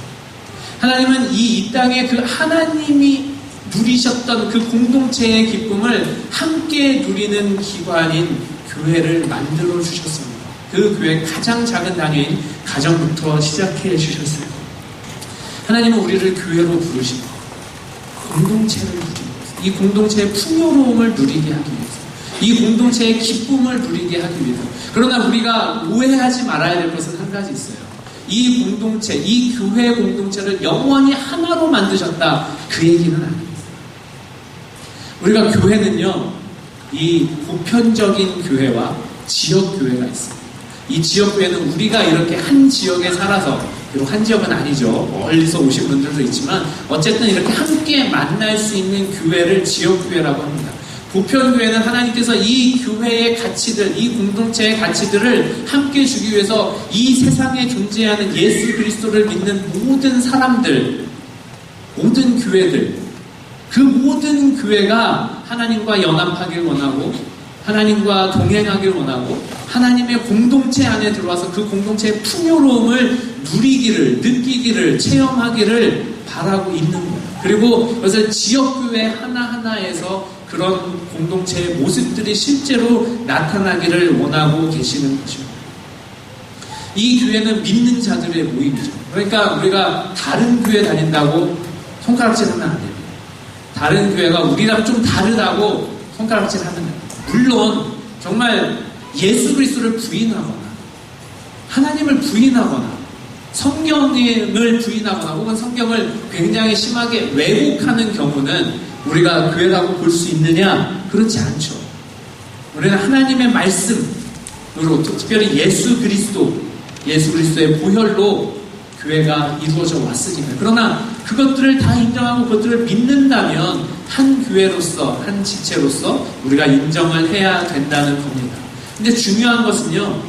하나님은 이 땅에 그 하나님이 누리셨던 그 공동체의 기쁨을 함께 누리는 기관인 교회를 만들어 주셨습니다. 그 교회의 가장 작은 단위인 가정부터 시작해 주셨어요. 하나님은 우리를 교회로 부르시고 공동체를 누리기 위해서, 이 공동체의 풍요로움을 누리게 하기 위해서, 이 공동체의 기쁨을 누리게 하기 위해서. 그러나 우리가 오해하지 말아야 될 것은 한 가지 있어요. 이 공동체, 이 교회 공동체를 영원히 하나로 만드셨다, 그 얘기는 아닙니다. 우리가 교회는요, 이 보편적인 교회와 지역 교회가 있습니다. 이 지역 교회는 우리가 이렇게 한 지역에 살아서, 비록 한 지역은 아니죠, 멀리서 오신 분들도 있지만 어쨌든 이렇게 함께 만날 수 있는 교회를 지역 교회라고 합니다. 보편 교회는 하나님께서 이 교회의 가치들, 이 공동체의 가치들을 함께 주기 위해서 이 세상에 존재하는 예수 그리스도를 믿는 모든 사람들, 모든 교회들, 그 모든 교회가 하나님과 연합하길 원하고 하나님과 동행하길 원하고 하나님의 공동체 안에 들어와서 그 공동체의 풍요로움을 누리기를, 느끼기를, 체험하기를 바라고 있는 거예요. 그리고 그래서 지역교회 하나하나에서 그런 공동체의 모습들이 실제로 나타나기를 원하고 계시는 것입니다. 이 교회는 믿는 자들의 모임이죠. 그러니까 우리가 다른 교회 다닌다고 손가락질 하면 안 됩니다. 다른 교회가 우리랑 좀 다르다고 손가락질 하면 안 됩니다. 물론 정말 예수 그리스도를 부인하거나 하나님을 부인하거나 성경을 부인하거나 혹은 성경을 굉장히 심하게 왜곡하는 경우는 우리가 교회라고 볼 수 있느냐? 그렇지 않죠. 우리는 하나님의 말씀, 그리고 특별히 예수 그리스도의 보혈로 교회가 이루어져 왔으니까. 그러나 그것들을 다 인정하고 그것들을 믿는다면 한 교회로서, 한 지체로서 우리가 인정을 해야 된다는 겁니다. 근데 중요한 것은요,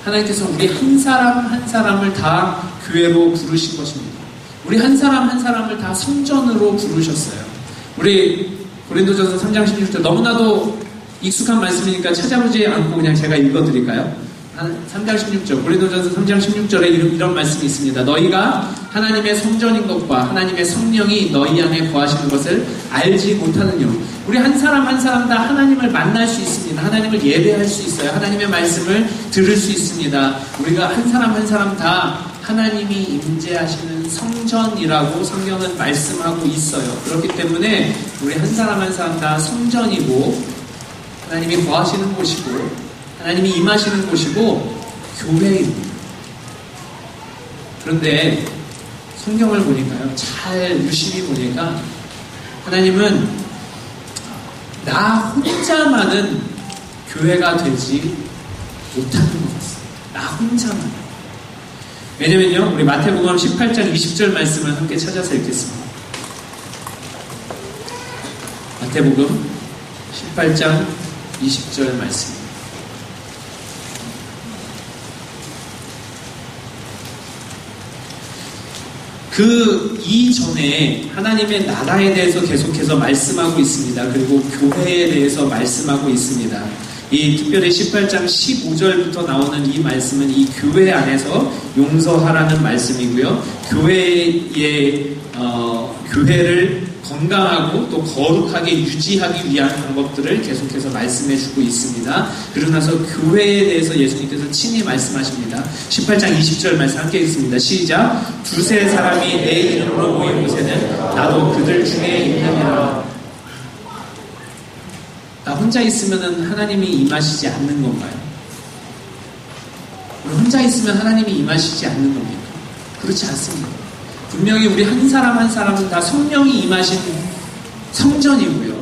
하나님께서 우리 한 사람 한 사람을 다 교회로 부르신 것입니다. 우리 한 사람 한 사람을 다 성전으로 부르셨어요. 우리 고린도전서 3장 16절, 너무나도 익숙한 말씀이니까 찾아보지 않고 그냥 제가 읽어드릴까요? 3장 16절, 고린도전서 3장 16절에 이런 말씀이 있습니다. 너희가 하나님의 성전인 것과 하나님의 성령이 너희 안에 거하시는 것을 알지 못하느냐. 우리 한 사람 한 사람 다 하나님을 만날 수 있습니다. 하나님을 예배할 수 있어요. 하나님의 말씀을 들을 수 있습니다. 우리가 한 사람 한 사람 다 하나님이 임재하시는 성전이라고 성경은 말씀하고 있어요. 그렇기 때문에 우리 한 사람 한 사람 다 성전이고 하나님이 거하시는 곳이고 하나님이 임하시는 곳이고 교회입니다. 그런데 성경을 보니까요, 잘 유심히 보니까 하나님은 나 혼자만은 교회가 되지 못하는 것 같습니다. 나 혼자만. 왜냐면요, 우리 마태복음 18장 20절 말씀을 함께 찾아서 읽겠습니다. 마태복음 18장 20절 말씀. 그 이전에 하나님의 나라에 대해서 계속해서 말씀하고 있습니다. 그리고 교회에 대해서 말씀하고 있습니다. 이 특별히 18장 15절부터 나오는 이 말씀은 이 교회 안에서 용서하라는 말씀이고요. 교회를 건강하고 또 거룩하게 유지하기 위한 방법들을 계속해서 말씀해주고 있습니다. 그러고 나서 교회에 대해서 예수님께서 친히 말씀하십니다. 18장 20절 말씀 함께 읽습니다. 시작. 두세 사람이 내 이름으로 모인 곳에는 나도 그들 중에 있느니라. 나 혼자 있으면 하나님이 임하시지 않는 건가요? 혼자 있으면 하나님이 임하시지 않는 겁니까? 그렇지 않습니다. 분명히 우리 한 사람 한 사람은 다 성령이 임하신 성전이고요.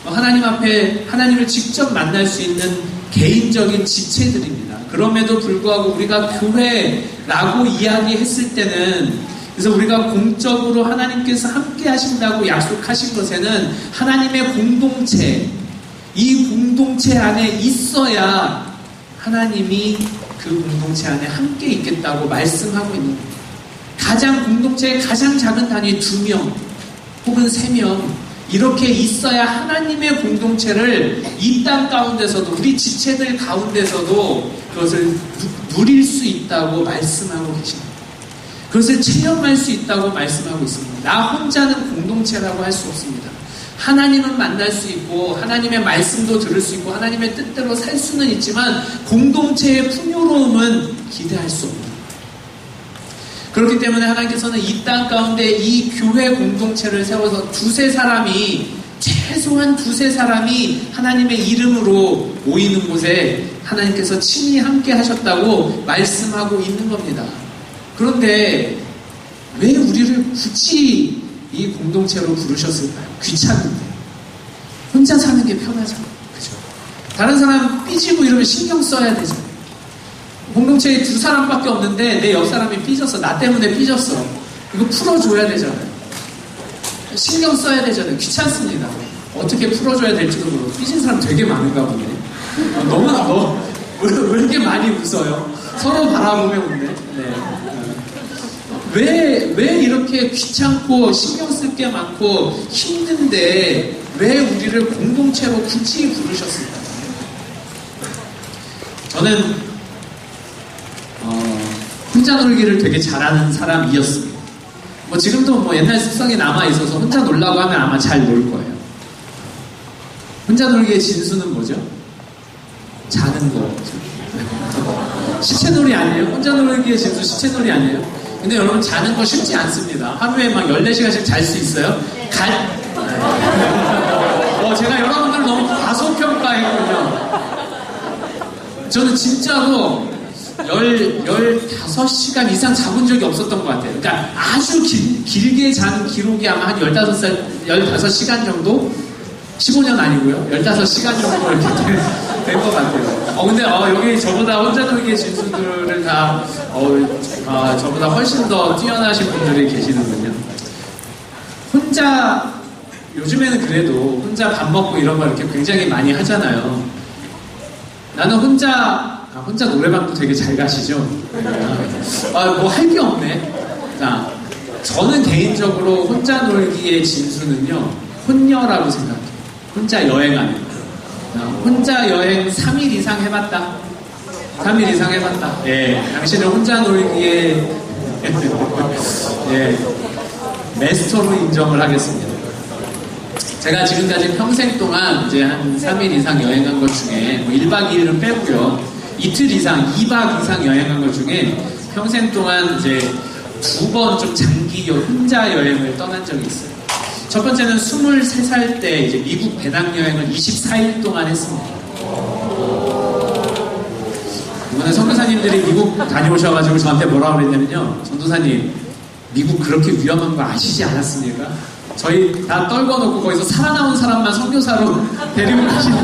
하나님 앞에 하나님을 직접 만날 수 있는 개인적인 지체들입니다. 그럼에도 불구하고 우리가 교회라고 이야기했을 때는, 그래서 우리가 공적으로 하나님께서 함께 하신다고 약속하신 것에는 하나님의 공동체, 이 공동체 안에 있어야 하나님이 그 공동체 안에 함께 있겠다고 말씀하고 있는 겁니다. 공동체의 가장 작은 단위 2명 혹은 3명 이렇게 있어야 하나님의 공동체를 이 땅 가운데서도, 우리 지체들 가운데서도 그것을 누릴 수 있다고 말씀하고 계십니다. 그것을 체험할 수 있다고 말씀하고 있습니다. 나 혼자는 공동체라고 할 수 없습니다. 하나님은 만날 수 있고 하나님의 말씀도 들을 수 있고 하나님의 뜻대로 살 수는 있지만 공동체의 풍요로움은 기대할 수 없습니다. 그렇기 때문에 하나님께서는 이 땅 가운데 이 교회 공동체를 세워서 최소한 두세 사람이 하나님의 이름으로 모이는 곳에 하나님께서 친히 함께 하셨다고 말씀하고 있는 겁니다. 그런데 왜 우리를 굳이 이 공동체로 부르셨을까요? 귀찮은데. 혼자 사는 게 편하잖아요. 그죠? 다른 사람 삐지고 이러면 신경 써야 되잖아요. 공동체에 2사람밖에 없는데 내 옆 사람이 삐졌어. 나 때문에 삐졌어. 이거 풀어줘야 되잖아요. 신경 써야 되잖아요. 귀찮습니다. 어떻게 풀어줘야 될지도 모르고. 삐진 사람 되게 많은가 보네. 왜 이렇게 많이 웃어요? 서로 바라보며 웃네. 네. 왜 이렇게 귀찮고 신경 쓸 게 많고 힘든데 왜 우리를 공동체로 굳이 부르셨을까? 저는 혼자 놀기를 되게 잘하는 사람이었습니다. 뭐 지금도 뭐 옛날 습성이 남아있어서 혼자 놀라고 하면 아마 잘 놀 거예요. 혼자 놀기의 진수는 뭐죠? 자는 거. 시체놀이 아니에요? 혼자 놀기의 진수 시체놀이 아니에요? 근데 여러분 자는 거 쉽지 않습니다. 하루에 막 14시간씩 잘 수 있어요? 제가 여러분들 너무 과소평가했군요. 저는 진짜로 15시간 이상 자본 적이 없었던 것 같아요. 그러니까 아주 길게 잔 기록이 아마 한 15시간 정도? 15년 아니고요. 15시간 정도 이렇게 된 것 같아요. 근데 여기 저보다 혼자 놀기의 진수들을 다 저보다 훨씬 더 뛰어나신 분들이 계시는군요. 혼자 요즘에는 그래도 혼자 밥 먹고 이런 거 이렇게 굉장히 많이 하잖아요. 나는 혼자 노래방도 되게 잘 가시죠? 뭐 할 게 없네. 자, 저는 개인적으로 혼자 놀기의 진수는요, 혼녀라고 생각해요. 혼자 여행하는 거. 혼자 여행 3일 이상 해봤다. 3일 이상 해봤다. 예, 당신은 혼자 놀기에 예, 마스터로 인정을 하겠습니다. 제가 지금까지 평생 동안 이제 한 3일 이상 여행한 것 중에 뭐 1박 2일은 빼고요. 이틀 이상, 2박 이상 여행한 것 중에 평생 동안 이제 2번 좀 장기 혼자 여행을 떠난 적이 있어요. 첫 번째는 23살 때 이제 미국 배낭여행을 24일 동안 했습니다. 이번에 선교사님들이 미국 다녀오셔가지고 저한테 뭐라고 그랬냐면요. 전도사님, 미국 그렇게 위험한 거 아시지 않았습니까? 저희 다 떨궈놓고 거기서 살아나온 사람만 선교사로 데리고 가시는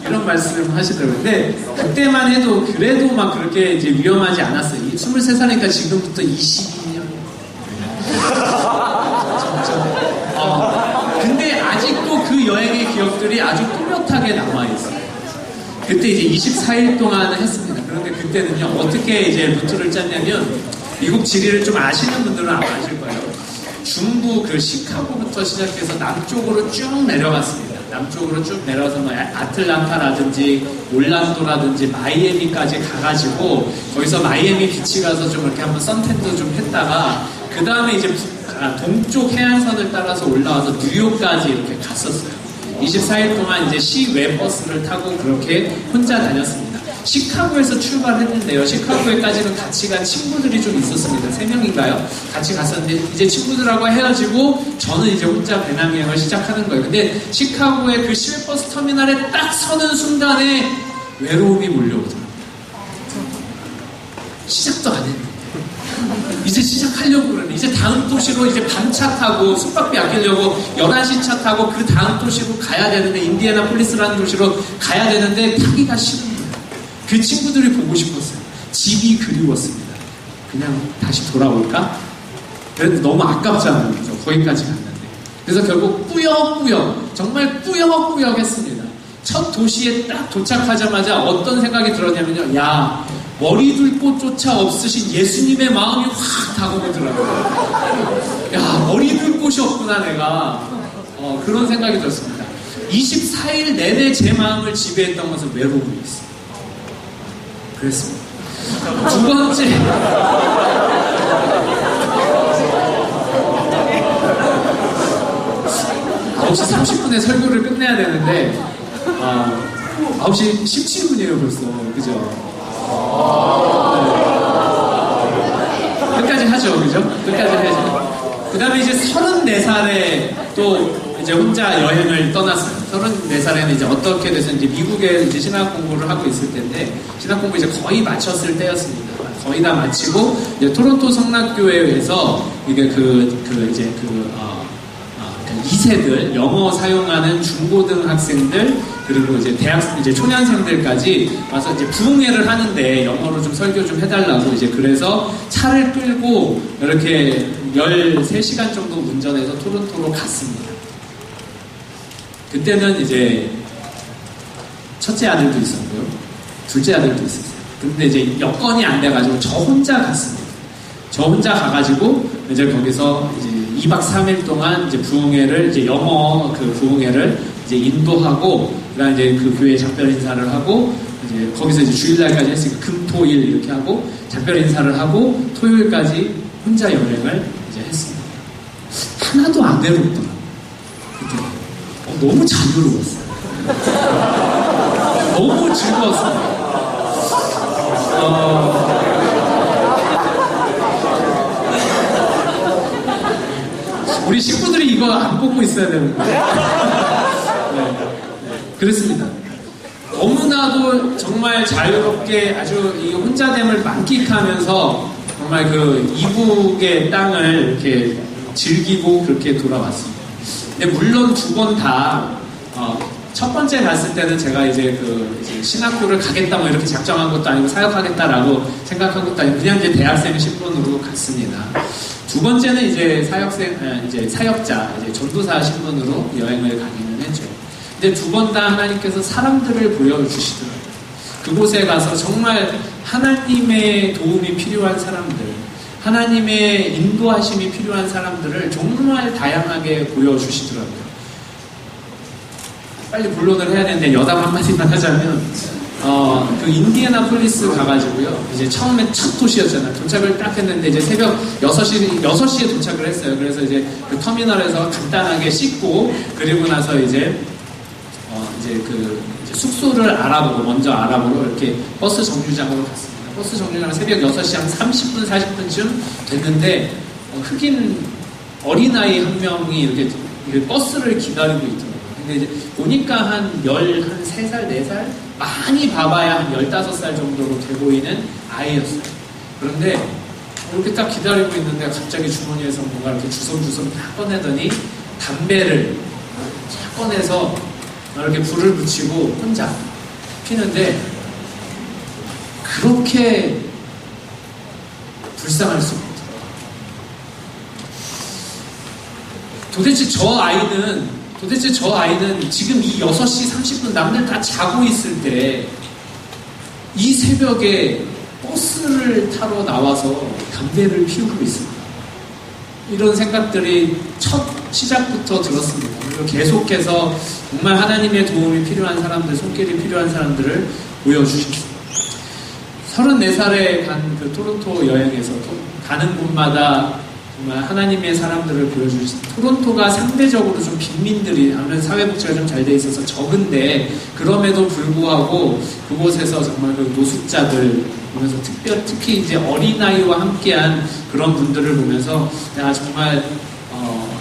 이런 말씀을 하시더라고요. 근데 그때만 해도 그래도 막 그렇게 이제 위험하지 않았어요. 23살이니까 지금부터 22년. 근데 아직도 그 여행의 기억들이 아주 또렷하게 남아있어요. 그때 이제 24일 동안 했습니다. 그런데 그때는요, 어떻게 이제 루트를 짰냐면, 미국 지리를 좀 아시는 분들은 아마 아실 거예요. 중부 그 시카고부터 시작해서 남쪽으로 쭉 내려갔습니다. 남쪽으로 쭉 내려가서 뭐 아틀란타라든지 올란도라든지 마이애미까지 가가지고 거기서 마이애미 비치 가서 좀 이렇게 한번 선탠도 좀 했다가 그 다음에 이제 동쪽 해안선을 따라서 올라와서 뉴욕까지 이렇게 갔었어요. 24일 동안 이제 시외 버스를 타고 그렇게 혼자 다녔습니다. 시카고에서 출발했는데요. 시카고에까지는 같이 간 친구들이 좀 있었습니다. 3명인가요? 같이 갔었는데 이제 친구들하고 헤어지고 저는 이제 혼자 배낭여행을 시작하는 거예요. 근데 시카고의 그 시외버스 터미널에 딱 서는 순간에 외로움이 몰려오더라고요. 시작도 안 했는데 이제 시작하려고 그러네. 이제 다음 도시로 이제 밤차 타고 숙박비 아끼려고 11시 차 타고 그 다음 도시로 가야 되는데 인디애나폴리스라는 도시로 가야 되는데 타기가 싫은 거예요. 그 친구들이 보고 싶었어요. 집이 그리웠습니다. 그냥 다시 돌아올까? 그래도 너무 아깝잖아요. 그래서 거기까지 갔는데. 그래서 결국 꾸역꾸역, 정말 꾸역꾸역 했습니다. 첫 도시에 딱 도착하자마자 어떤 생각이 들었냐면요. 야, 머리 둘 곳조차 없으신 예수님의 마음이 확 다가오더라고요. 야, 머리 둘 곳이 없구나 내가. 그런 생각이 들었습니다. 24일 내내 제 마음을 지배했던 것은 외로움이었습니다. 그랬습니다. 두 번째, 9시 30분에 설교를 끝내야 되는데 9시 17분이에요 벌써. 그죠? 끝까지 하죠. 그죠? 끝까지 해야죠. 그 다음에 이제 34살에 또 이제 혼자 여행을 떠났어요. 34살에는 이제 어떻게 돼서 이제 미국에 이제 신학 공부를 하고 있을 때인데, 신학 공부 이제 거의 마쳤을 때였습니다. 거의 다 마치고, 이제 토론토 성락교회에서 이게 이제 2세들, 영어 사용하는 중고등 학생들, 그리고 이제 대학생, 이제 초년생들까지 와서 이제 부흥회를 하는데 영어로 좀 설교 좀 해달라고 이제 그래서 차를 끌고 이렇게 13시간 정도 운전해서 토론토로 갔습니다. 그때는 이제 첫째 아들도 있었고요. 둘째 아들도 있었어요. 근데 이제 여건이 안 돼가지고 저 혼자 갔습니다. 저 혼자 가가지고 이제 거기서 이제 2박 3일 동안 이제 부흥회를 이제 영어 그 부흥회를 이제 인도하고 그다음 이제 그 교회 작별 인사를 하고 이제 거기서 이제 주일날까지 했으니까 금토일 이렇게 하고 작별 인사를 하고 토요일까지 혼자 여행을 이제 했습니다. 하나도 안 외롭더라고요. 너무 자유로웠어요. 너무 즐거웠어요. 우리 식구들이 이거 안 뽑고 있어야 되는데. 네. 그렇습니다. 너무나도 정말 자유롭게 아주 이 혼자됨을 만끽하면서 정말 그 이국의 땅을 이렇게 즐기고 그렇게 돌아왔습니다. 근데 물론 두 번 다, 첫 번째 갔을 때는 제가 이제 이제 신학교를 가겠다 뭐 이렇게 작정한 것도 아니고 사역하겠다라고 생각한 것도 아니고 그냥 이제 대학생 신분으로 갔습니다. 두 번째는 이제 사역자, 이제 전도사 신분으로 여행을 가기는 했죠. 근데 두 번 다 하나님께서 사람들을 보여주시더라고요. 그곳에 가서 정말 하나님의 도움이 필요한 사람들, 하나님의 인도하심이 필요한 사람들을 정말 다양하게 보여주시더라고요. 빨리 본론을 해야 되는데 여담 한마디만 하자면 그 인디애나폴리스 가가지고요. 이제 처음에 첫 도시였잖아요. 도착을 딱 했는데 이제 새벽 6시에 도착을 했어요. 그래서 이제 그 터미널에서 간단하게 씻고 그리고 나서 이제 숙소를 먼저 알아보러 이렇게 버스 정류장으로 갔습니다. 버스 정류장은 새벽 6시 한 30분, 40분쯤 됐는데 흑인 어린아이 한 명이 이렇게 버스를 기다리고 있더라고요. 근데 이제 보니까 한 13살, 4살? 많이 봐봐야 한 15살 정도로 돼 보이는 아이였어요. 그런데 이렇게 딱 기다리고 있는데 갑자기 주머니에서 뭔가 이렇게 주섬주섬 딱 꺼내더니 담배를 딱 꺼내서 이렇게 불을 붙이고 혼자 피는데 그렇게 불쌍할 수가 없더라고요. 도대체 저 아이는 지금 이 6시 30분 남들 다 자고 있을 때 이 새벽에 버스를 타러 나와서 담배를 피우고 있습니다. 이런 생각들이 첫 시작부터 들었습니다. 그리고 계속해서 정말 하나님의 도움이 필요한 사람들, 손길이 필요한 사람들을 보여주셨습니다. 34살에 간 그 토론토 여행에서 가는 곳마다 정말 하나님의 사람들을 보여주셨습니다. 토론토가 상대적으로 좀 빈민들이 아무래도 사회복지가 좀 잘 돼 있어서 적은데 그럼에도 불구하고 그곳에서 정말 그 노숙자들 보면서 특히 이제 어린아이와 함께한 그런 분들을 보면서 야 정말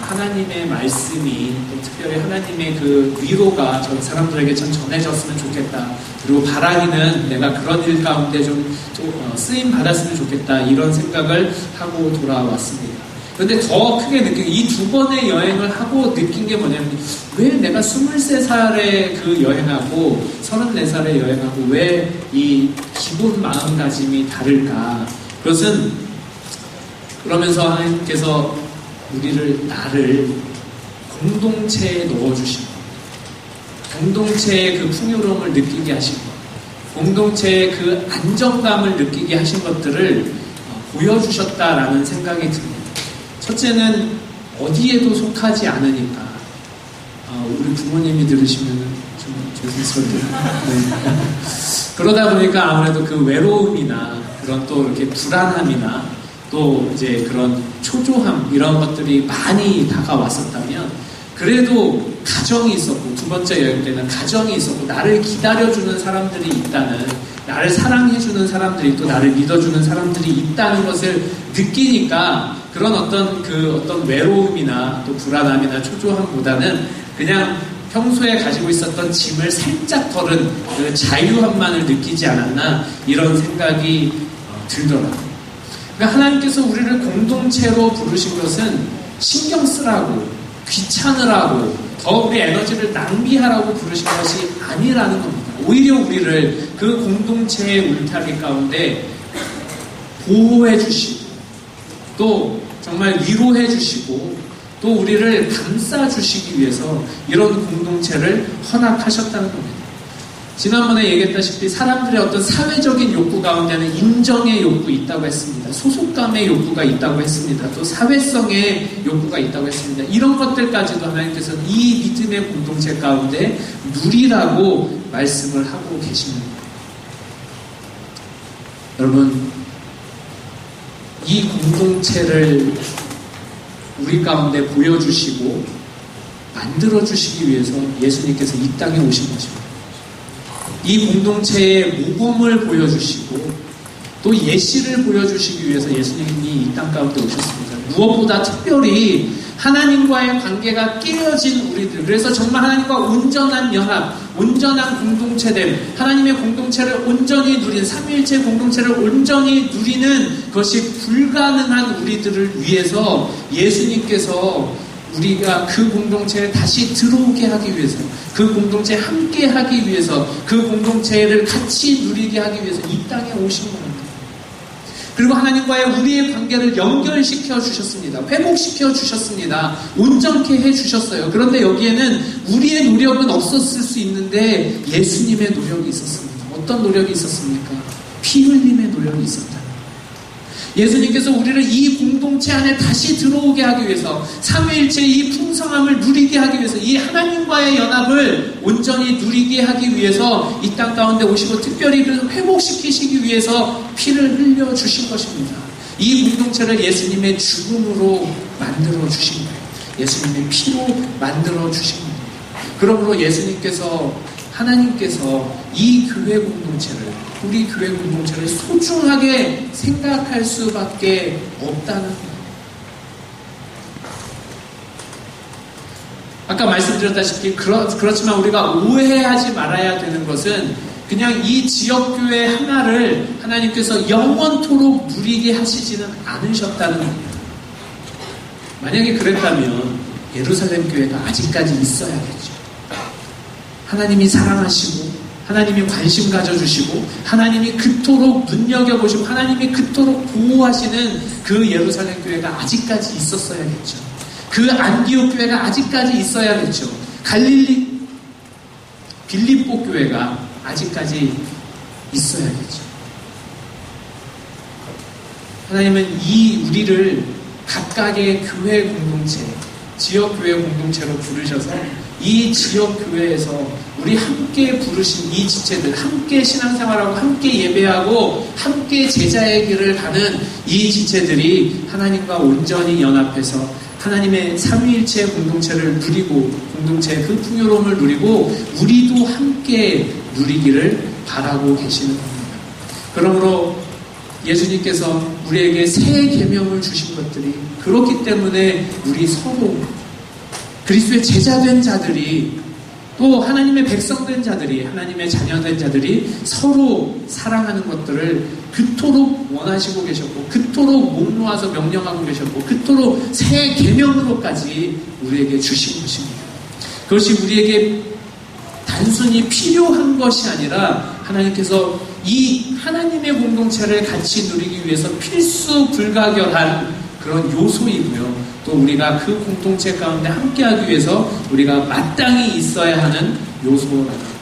하나님의 말씀이 또 특별히 하나님의 그 위로가 저 사람들에게 좀 전해졌으면 좋겠다. 그리고 바라기는 내가 그런 일 가운데 좀 쓰임 받았으면 좋겠다. 이런 생각을 하고 돌아왔습니다. 그런데 더 크게 느낀 이 두 번의 여행을 하고 느낀 게 뭐냐면 왜 내가 23살에 그 여행하고 34살에 여행하고 왜 이 기본 마음가짐이 다를까? 그것은 그러면서 하나님께서 나를 공동체에 넣어주시고 공동체의 그 풍요로움을 느끼게 하시고 공동체의 그 안정감을 느끼게 하신 것들을 보여주셨다라는 생각이 듭니다. 첫째는 어디에도 속하지 않으니까 우리 부모님이 들으시면 좀 죄송스럽네요. 네. 그러다 보니까 아무래도 그 외로움이나 그런 또 이렇게 불안함이나 또 이제 그런 초조함 이런 것들이 많이 다가왔었다면 그래도 가정이 있었고 두 번째 여행 때는 가정이 있었고 나를 기다려주는 사람들이 있다는 나를 사랑해주는 사람들이 또 나를 믿어주는 사람들이 있다는 것을 느끼니까 그런 어떤 외로움이나 또 불안함이나 초조함보다는 그냥 평소에 가지고 있었던 짐을 살짝 덜은 그 자유함만을 느끼지 않았나 이런 생각이 들더라고요. 그러니까 하나님께서 우리를 공동체로 부르신 것은 신경 쓰라고 귀찮으라고 더 우리 에너지를 낭비하라고 부르신 것이 아니라는 겁니다. 오히려 우리를 그 공동체의 울타리 가운데 보호해 주시고 또 정말 위로해 주시고 또 우리를 감싸 주시기 위해서 이런 공동체를 허락하셨다는 겁니다. 지난번에 얘기했다시피 사람들의 어떤 사회적인 욕구 가운데는 인정의 욕구 있다고 했습니다. 소속감의 욕구가 있다고 했습니다. 또 사회성의 욕구가 있다고 했습니다. 이런 것들까지도 하나님께서는 이 믿음의 공동체 가운데 누리라고 말씀을 하고 계십니다. 여러분, 이 공동체를 우리 가운데 보여주시고 만들어주시기 위해서 예수님께서 이 땅에 오신 것입니다. 이 공동체의 모범을 보여주시고 또 예시를 보여주시기 위해서 예수님이 이 땅 가운데 오셨습니다. 무엇보다 특별히 하나님과의 관계가 깨어진 우리들, 그래서 정말 하나님과 온전한 연합, 온전한 공동체됨, 하나님의 공동체를 온전히 누린, 삼위일체 공동체를 온전히 누리는 것이 불가능한 우리들을 위해서 예수님께서 우리가 그 공동체에 다시 들어오게 하기 위해서, 그 공동체에 함께 하기 위해서, 그 공동체를 같이 누리게 하기 위해서 이 땅에 오신 겁니다. 그리고 하나님과의 우리의 관계를 연결시켜 주셨습니다. 회복시켜 주셨습니다. 온전케 해 주셨어요. 그런데 여기에는 우리의 노력은 없었을 수 있는데 예수님의 노력이 있었습니다. 어떤 노력이 있었습니까? 피 흘림의 노력이 있었다. 예수님께서 우리를 이 공동체 안에 다시 들어오게 하기 위해서, 삼위일체의 이 풍성함을 누리게 하기 위해서, 이 하나님과의 연합을 온전히 누리게 하기 위해서 이 땅 가운데 오시고 특별히 그 회복시키시기 위해서 피를 흘려주신 것입니다. 이 공동체를 예수님의 죽음으로 만들어 주신 거예요. 예수님의 피로 만들어 주신 거예요. 그러므로 하나님께서 이 교회 공동체를, 우리 교회 공동체를 소중하게 생각할 수밖에 없다는 거예요. 아까 말씀드렸다시피 그렇지만 우리가 오해하지 말아야 되는 것은 그냥 이 지역교회 하나를 하나님께서 영원토록 누리게 하시지는 않으셨다는 거예요. 만약에 그랬다면 예루살렘 교회가 아직까지 있어야겠죠. 하나님이 사랑하시고 하나님이 관심 가져주시고 하나님이 그토록 눈여겨보시고 하나님이 그토록 보호하시는 그 예루살렘 교회가 아직까지 있었어야겠죠. 그 안디옥 교회가 아직까지 있어야겠죠. 빌립보 교회가 아직까지 있어야겠죠. 하나님은 우리를 각각의 교회 공동체, 지역 교회 공동체로 부르셔서 이 지역 교회에서 우리 함께 부르신 이 지체들, 함께 신앙생활하고 함께 예배하고 함께 제자의 길을 가는 이 지체들이 하나님과 온전히 연합해서 하나님의 삼위일체 공동체를 누리고 공동체의 그 풍요로움을 누리고 우리도 함께 누리기를 바라고 계시는 겁니다. 그러므로 예수님께서 우리에게 새 계명을 주신 것들이 그렇기 때문에 우리 서로 그리스도의 제자된 자들이 또 하나님의 백성된 자들이 하나님의 자녀된 자들이 서로 사랑하는 것들을 그토록 원하시고 계셨고 그토록 목 놓아서 명령하고 계셨고 그토록 새 계명으로까지 우리에게 주신 것입니다. 그것이 우리에게 단순히 필요한 것이 아니라 하나님께서 이 하나님의 공동체를 같이 누리기 위해서 필수 불가결한 그런 요소이고요. 또 우리가 그 공동체 가운데 함께하기 위해서 우리가 마땅히 있어야 하는 요소라고.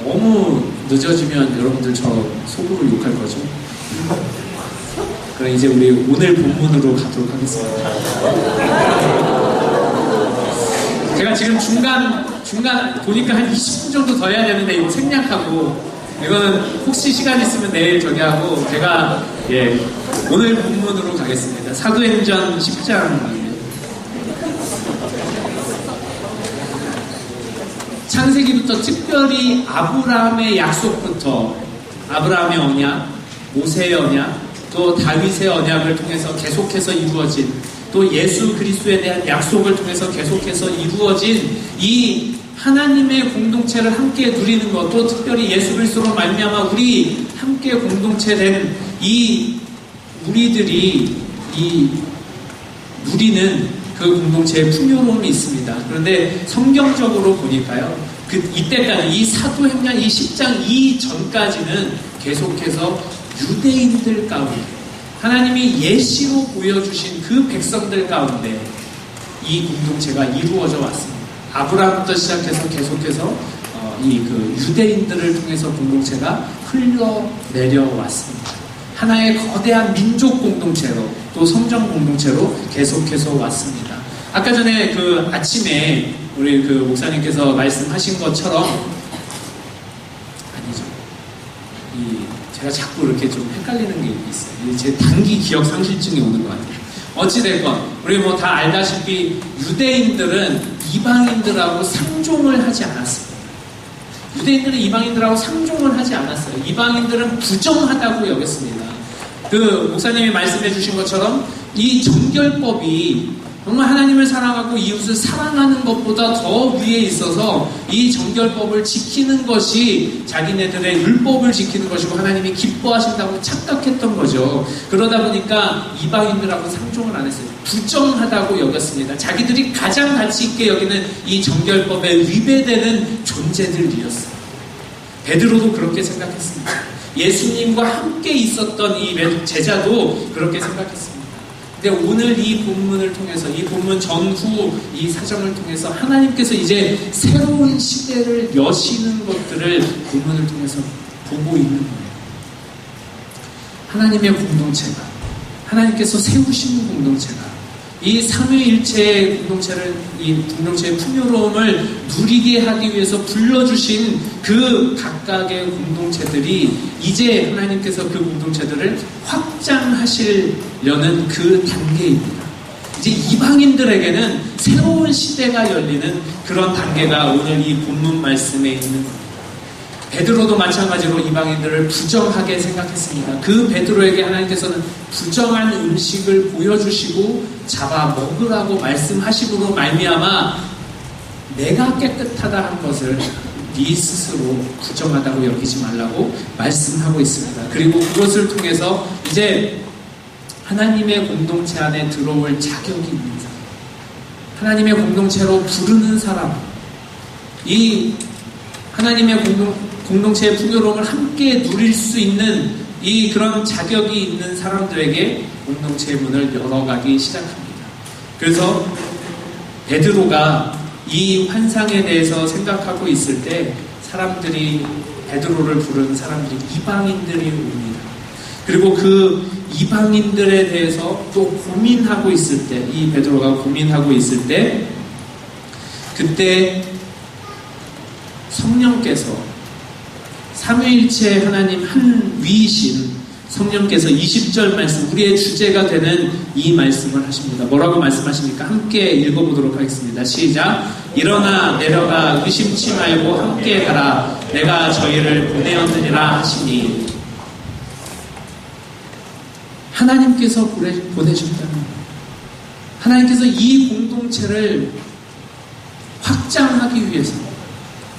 너무 늦어지면 여러분들 저 속으로 욕할 거죠. 그럼 이제 우리 오늘 본문으로 가도록 하겠습니다. 제가 지금 중간 보니까 한 20분 정도 더 해야 되는데 이거 생략하고 이거는 혹시 시간 있으면 내일 저기 하고 제가 오늘 본문으로 가겠습니다. 사도행전 10장. 창세기부터 특별히 아브라함의 약속부터 아브라함의 언약, 모세의 언약, 또 다윗의 언약을 통해서 계속해서 이루어진 또 예수 그리스도에 대한 약속을 통해서 계속해서 이루어진 이 하나님의 공동체를 함께 누리는 것, 또 특별히 예수 그리스도로 말미암아 우리 함께 공동체된 이 우리들이 누리는 그 공동체의 풍요로움이 있습니다. 그런데 성경적으로 보니까요, 이때까지 이 사도행전 이 10장 이전까지는 계속해서 유대인들 가운데 하나님이 예시로 보여주신 그 백성들 가운데 이 공동체가 이루어져 왔습니다. 아브라함부터 시작해서 계속해서 유대인들을 통해서 공동체가 흘러내려 왔습니다. 하나의 거대한 민족 공동체로 또 성전 공동체로 계속해서 왔습니다. 아까 전에 그 아침에 우리 그 목사님께서 말씀하신 것처럼 아니죠. 제가 자꾸 이렇게 좀 헷갈리는 게 있어요. 제 단기 기억 상실증이 오는 것 같아요. 어찌됐건 우리 뭐 다 알다시피 유대인들은 이방인들하고 상종을 하지 않았습니다. 유대인들은 이방인들하고 상종을 하지 않았어요. 이방인들은 부정하다고 여겼습니다. 그 목사님이 말씀해 주신 것처럼 이 정결법이 정말 하나님을 사랑하고 이웃을 사랑하는 것보다 더 위에 있어서 이 정결법을 지키는 것이 자기네들의 율법을 지키는 것이고 하나님이 기뻐하신다고 착각했던 거죠. 그러다 보니까 이방인들하고 상종을 안 했어요. 부정하다고 여겼습니다. 자기들이 가장 가치 있게 여기는 이 정결법에 위배되는 존재들이었어요. 베드로도 그렇게 생각했습니다. 예수님과 함께 있었던 이 제자도 그렇게 생각했습니다. 근데 오늘 이 본문을 통해서 이 본문 전후 이 사정을 통해서 하나님께서 이제 새로운 시대를 여시는 것들을 본문을 통해서 보고 있는 거예요. 하나님의 공동체가 하나님께서 세우시는 공동체가 이 삼위일체의 공동체를 이 공동체의 풍요로움을 누리게 하기 위해서 불러주신 그 각각의 공동체들이 이제 하나님께서 그 공동체들을 확장하시려는 그 단계입니다. 이제 이방인들에게는 새로운 시대가 열리는 그런 단계가 오늘 이 본문 말씀에 있는 겁니다. 베드로도 마찬가지로 이방인들을 부정하게 생각했습니다. 그 베드로에게 하나님께서는 부정한 음식을 보여주시고 잡아 먹으라고 말씀하심으로 말미암아 내가 깨끗하다 한 것을 네 스스로 부정하다고 여기지 말라고 말씀하고 있습니다. 그리고 그것을 통해서 이제 하나님의 공동체 안에 들어올 자격이 있는 사람, 하나님의 공동체로 부르는 사람, 이 하나님의 공동체의 풍요로움을 함께 누릴 수 있는 이 그런 자격이 있는 사람들에게 공동체의 문을 열어가기 시작합니다. 그래서 베드로가 이 환상에 대해서 생각하고 있을 때 사람들이 베드로를 부르는 사람들이 이방인들이 옵니다. 그리고 그 이방인들에 대해서 또 고민하고 있을 때, 이 베드로가 고민하고 있을 때 그때 성령께서 삼위일체 하나님 한 위이신 성령께서 20절 말씀, 우리의 주제가 되는 이 말씀을 하십니다. 뭐라고 말씀하십니까? 함께 읽어보도록 하겠습니다. 시작! 일어나 내려가 의심치 말고 함께 가라. 내가 저희를 보내었느니라 하시니. 하나님께서 보내셨다는 거예요. 하나님께서 이 공동체를 확장하기 위해서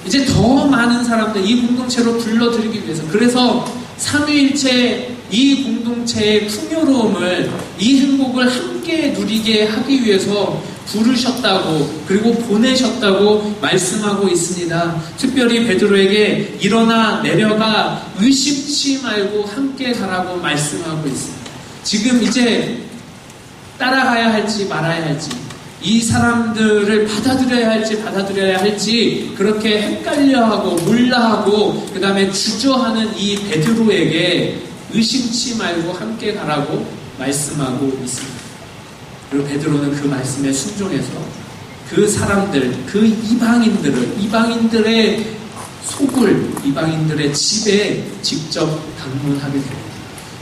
이제 더 많은 사람들 이 공동체로 불러들이기 위해서, 그래서 삼위일체 이 공동체의 풍요로움을, 이 행복을 함께 누리게 하기 위해서 부르셨다고, 그리고 보내셨다고 말씀하고 있습니다. 특별히 베드로에게 일어나 내려가 의심치 말고 함께 가라고 말씀하고 있습니다. 지금 이제 따라가야 할지 말아야 할지, 이 사람들을 받아들여야 할지 그렇게 헷갈려하고 몰라하고 그 다음에 주저하는 이 베드로에게 의심치 말고 함께 가라고 말씀하고 있습니다. 그리고 베드로는 그 말씀에 순종해서 그 사람들, 그 이방인들의 속을, 이방인들의 집에 직접 방문하게 됩니다.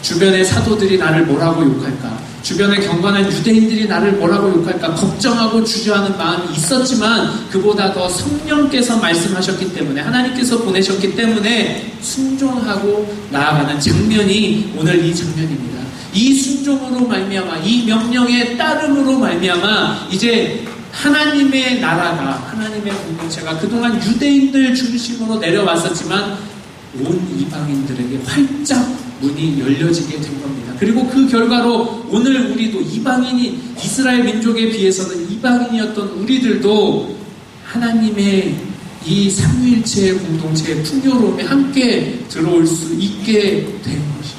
주변의 사도들이 나를 뭐라고 욕할까? 주변에 경건한 유대인들이 나를 뭐라고 욕할까 걱정하고 주저하는 마음이 있었지만 그보다 더 성령께서 말씀하셨기 때문에, 하나님께서 보내셨기 때문에 순종하고 나아가는 장면이 오늘 이 장면입니다. 이 순종으로 말미암아, 이 명령에 따름으로 말미암아 이제 하나님의 나라가, 하나님의 공동체가 그동안 유대인들 중심으로 내려왔었지만 온 이방인들에게 활짝 문이 열려지게 된 겁니다. 그리고 그 결과로 오늘 우리도 이방인이, 이스라엘 민족에 비해서는 이방인이었던 우리들도 하나님의 이 삼위일체의 공동체의 풍요로움에 함께 들어올 수 있게 된 것입니다.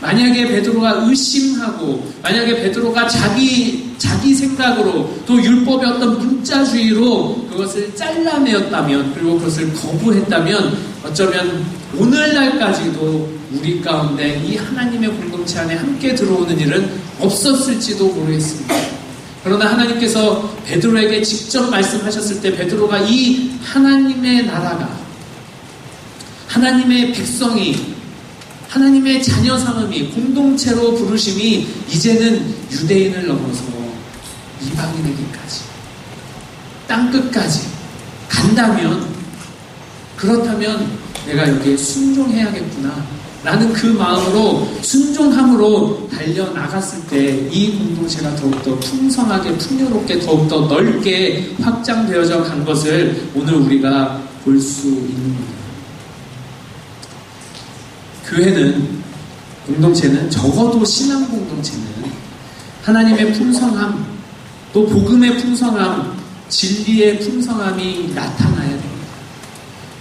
만약에 베드로가 의심하고, 만약에 베드로가 자기 자기 생각으로 또 율법의 어떤 문자주의로 그것을 잘라내었다면, 그리고 그것을 거부했다면 어쩌면 오늘날까지도 우리 가운데 이 하나님의 공동체 안에 함께 들어오는 일은 없었을지도 모르겠습니다. 그러나 하나님께서 베드로에게 직접 말씀하셨을 때 베드로가 이 하나님의 나라가, 하나님의 백성이, 하나님의 자녀 삼음이, 공동체로 부르심이 이제는 유대인을 넘어서 이방인에게까지, 땅끝까지 간다면, 그렇다면 내가 여기에 순종해야겠구나 라는 그 마음으로, 순종함으로 달려나갔을 때 이 공동체가 더욱더 풍성하게, 풍요롭게, 더욱더 넓게 확장되어져 간 것을 오늘 우리가 볼 수 있는 겁니다. 교회는, 공동체는, 적어도 신앙 공동체는 하나님의 풍성함, 또 복음의 풍성함, 진리의 풍성함이 나타나야 됩니다.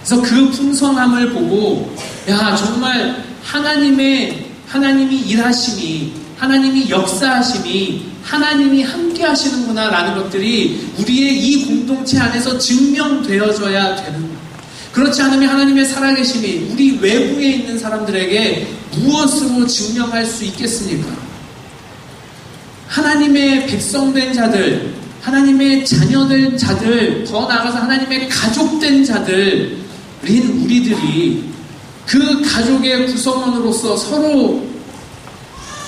그래서 그 풍성함을 보고, 야, 정말 하나님이 일하심이, 하나님이 역사하심이, 하나님이 함께 하시는구나 라는 것들이 우리의 이 공동체 안에서 증명되어져야 되는 거예요. 그렇지 않으면 하나님의 살아계심이 우리 외부에 있는 사람들에게 무엇으로 증명할 수 있겠습니까? 하나님의 백성된 자들, 하나님의 자녀된 자들, 더 나아가서 하나님의 가족된 자들인 우리들이 그 가족의 구성원으로서 서로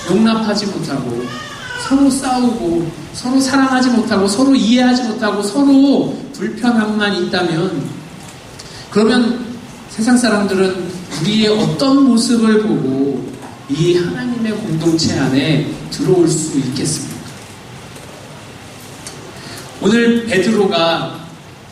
용납하지 못하고, 서로 싸우고, 서로 사랑하지 못하고, 서로 이해하지 못하고, 서로 불편함만 있다면, 그러면 세상 사람들은 우리의 어떤 모습을 보고 이 하나님의 공동체 안에 들어올 수 있겠습니까? 오늘 베드로가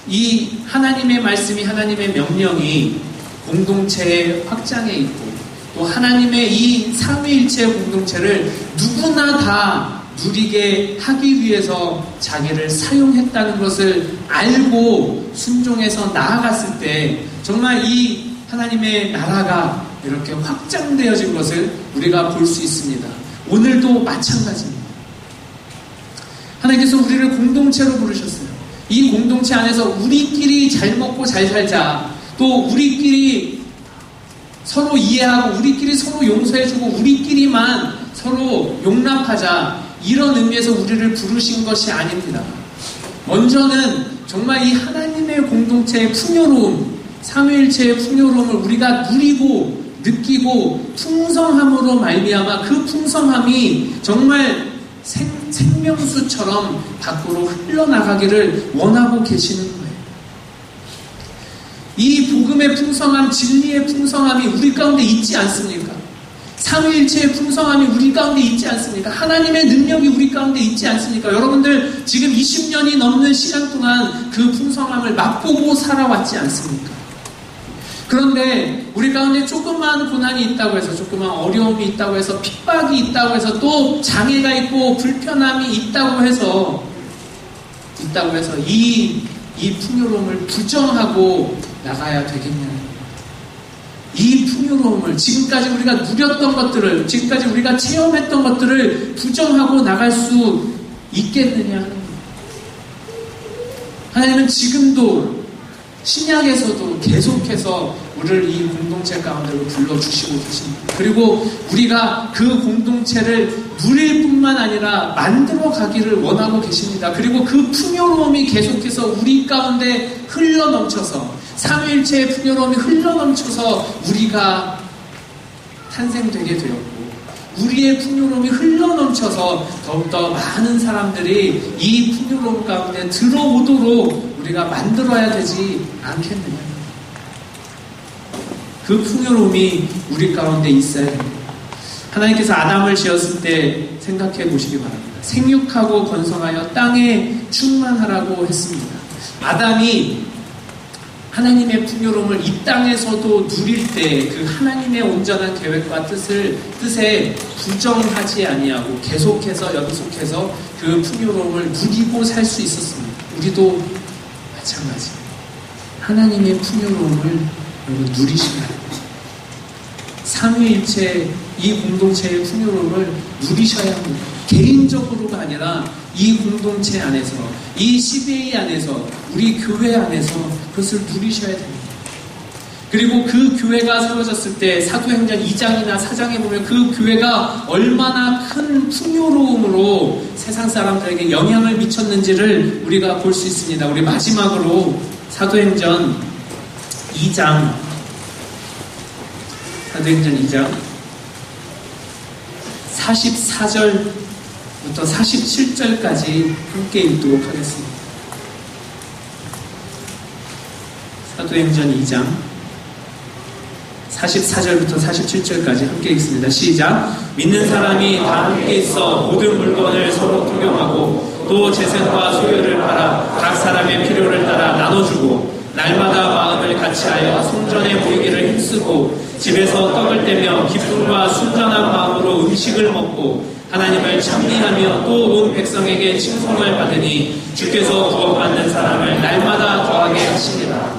이 하나님의 말씀이, 하나님의 명령이 공동체의 확장에 있고, 또 하나님의 이 삼위일체 공동체를 누구나 다 누리게 하기 위해서 자기를 사용했다는 것을 알고 순종해서 나아갔을 때 정말 이 하나님의 나라가 이렇게 확장되어진 것을 우리가 볼 수 있습니다. 오늘도 마찬가지입니다. 하나님께서 우리를 공동체로 부르셨어요. 이 공동체 안에서 우리끼리 잘 먹고 잘 살자, 또 우리끼리 서로 이해하고, 우리끼리 서로 용서해주고, 우리끼리만 서로 용납하자, 이런 의미에서 우리를 부르신 것이 아닙니다. 먼저는 정말 이 하나님의 공동체의 풍요로움, 삼위일체의 풍요로움을 우리가 누리고 느끼고 풍성함으로 말미암아 그 풍성함이 정말 생명수처럼 밖으로 흘러나가기를 원하고 계시는 거예요. 이 복음의 풍성함, 진리의 풍성함이 우리 가운데 있지 않습니까? 삼위일체의 풍성함이 우리 가운데 있지 않습니까? 하나님의 능력이 우리 가운데 있지 않습니까? 여러분들 지금 20년이 넘는 시간 동안 그 풍성함을 맛보고 살아왔지 않습니까? 그런데 우리 가운데 조그만 고난이 있다고 해서, 조그만 어려움이 있다고 해서, 핍박이 있다고 해서, 또 장애가 있고 불편함이 있다고 해서 이 풍요로움을 부정하고 나가야 되겠냐는, 이 풍요로움을, 지금까지 우리가 누렸던 것들을, 지금까지 우리가 체험했던 것들을 부정하고 나갈 수 있겠느냐 하는 거예요. 하나님은 지금도 신약에서도 계속해서 우리를 이 공동체 가운데로 불러주시고 계십니다. 그리고 우리가 그 공동체를 누릴 뿐만 아니라 만들어 가기를 원하고 계십니다. 그리고 그 풍요로움이 계속해서 우리 가운데 흘러넘쳐서, 삼위일체의 풍요로움이 흘러넘쳐서 우리가 탄생되게 되었고, 우리의 풍요로움이 흘러넘쳐서 더욱더 많은 사람들이 이 풍요로움 가운데 들어오도록 우리가 만들어야 되지 않겠느냐. 그 풍요로움이 우리 가운데 있어야 됩니다. 하나님께서 아담을 지었을 때 생각해 보시기 바랍니다. 생육하고 번성하여 땅에 충만하라고 했습니다. 아담이 하나님의 풍요로움을 이 땅에서도 누릴 때 그 하나님의 온전한 계획과 뜻에 부정하지 아니하고 계속해서 연속해서 그 풍요로움을 누리고 살 수 있었습니다. 우리도 마찬가지입니다. 하나님의 풍요로움을 누리시면 삼위일체 이 공동체의 풍요로움을 누리셔야 합니다. 개인적으로가 아니라 이 공동체 안에서, 이 CBA 안에서, 우리 교회 안에서 그것을 누리셔야 됩니다. 그리고 그 교회가 세워졌을 때 사도행전 2장이나 4장에 보면 그 교회가 얼마나 큰 풍요로움으로 세상 사람들에게 영향을 미쳤는지를 우리가 볼 수 있습니다. 우리 마지막으로 사도행전 2장 44절부터 47절까지 함께 읽도록 하겠습니다. 사도행전 2장 44절부터 47절까지 함께 읽습니다. 시작. 믿는 사람이 다 함께 있어 모든 물건을 서로 통용하고 또 재산과 소유를 팔아 각 사람의 필요를 따라 나눠주고 날마다 마음을 같이하여 성전에 모이기를 힘쓰고 집에서 떡을 떼며 기쁨과 순전한 마음으로 음식을 먹고 하나님을 찬미하며 또 온 백성에게 칭송을 받으니 주께서 구원받는 사람을 날마다 더하게 하시니라.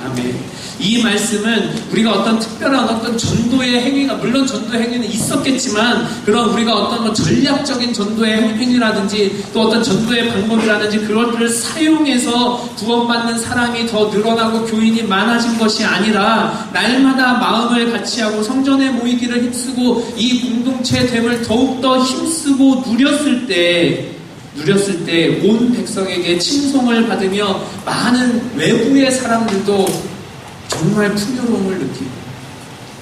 아멘. 이 말씀은 우리가 어떤 특별한 어떤 전도의 행위가, 물론 전도의 행위는 있었겠지만 그런 우리가 어떤 전략적인 전도의 행위라든지 또 어떤 전도의 방법이라든지 그것들을 사용해서 구원받는 사람이 더 늘어나고 교인이 많아진 것이 아니라 날마다 마음을 같이하고 성전에 모이기를 힘쓰고 이 공동체됨을 더욱더 힘쓰고 누렸을 때 온 백성에게 칭송을 받으며 많은 외부의 사람들도 정말 풍요로움을 느끼고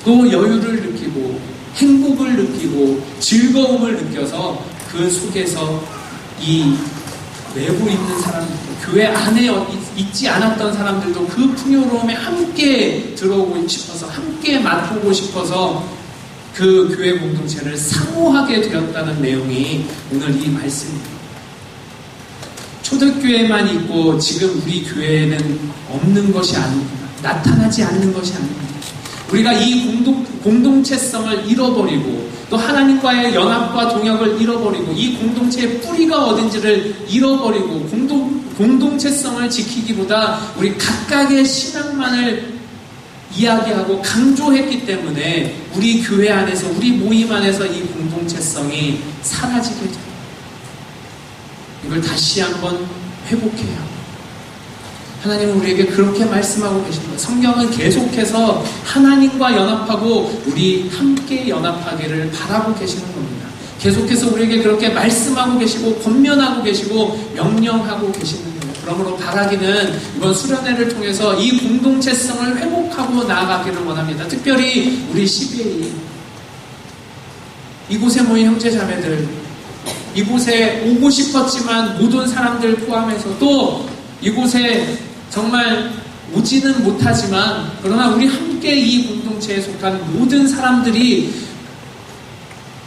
또 여유를 느끼고 행복을 느끼고 즐거움을 느껴서 그 속에서 이 외부 있는 사람들, 교회 안에 있지 않았던 사람들도 그 풍요로움에 함께 들어오고 싶어서 함께 맛보고 싶어서 그 교회 공동체를 사모하게 되었다는 내용이 오늘 이 말씀입니다. 초대교회만 있고 지금 우리 교회에는 없는 것이 아닙니다. 나타나지 않는 것이 아닙니다. 우리가 이 공동체성을 잃어버리고 또 하나님과의 연합과 동역을 잃어버리고 이 공동체의 뿌리가 어딘지를 잃어버리고 공동체성을 지키기보다 우리 각각의 신앙만을 이야기하고 강조했기 때문에 우리 교회 안에서 우리 모임 안에서 이 공동체성이 사라지게 됩니다. 이걸 다시 한번 회복해야 합니다. 하나님은 우리에게 그렇게 말씀하고 계십니다. 성경은 계속해서 하나님과 연합하고 우리 함께 연합하기를 바라고 계시는 겁니다. 계속해서 우리에게 그렇게 말씀하고 계시고 권면하고 계시고 명령하고 계시는 겁니다. 그러므로 바라기는 이번 수련회를 통해서 이 공동체성을 회복하고 나아가기를 원합니다. 특별히 우리 CBA 이곳에 모인 형제자매들, 이곳에 오고 싶었지만 모든 사람들 포함해서 또 이곳에 정말 오지는 못하지만 그러나 우리 함께 이 공동체에 속한 모든 사람들이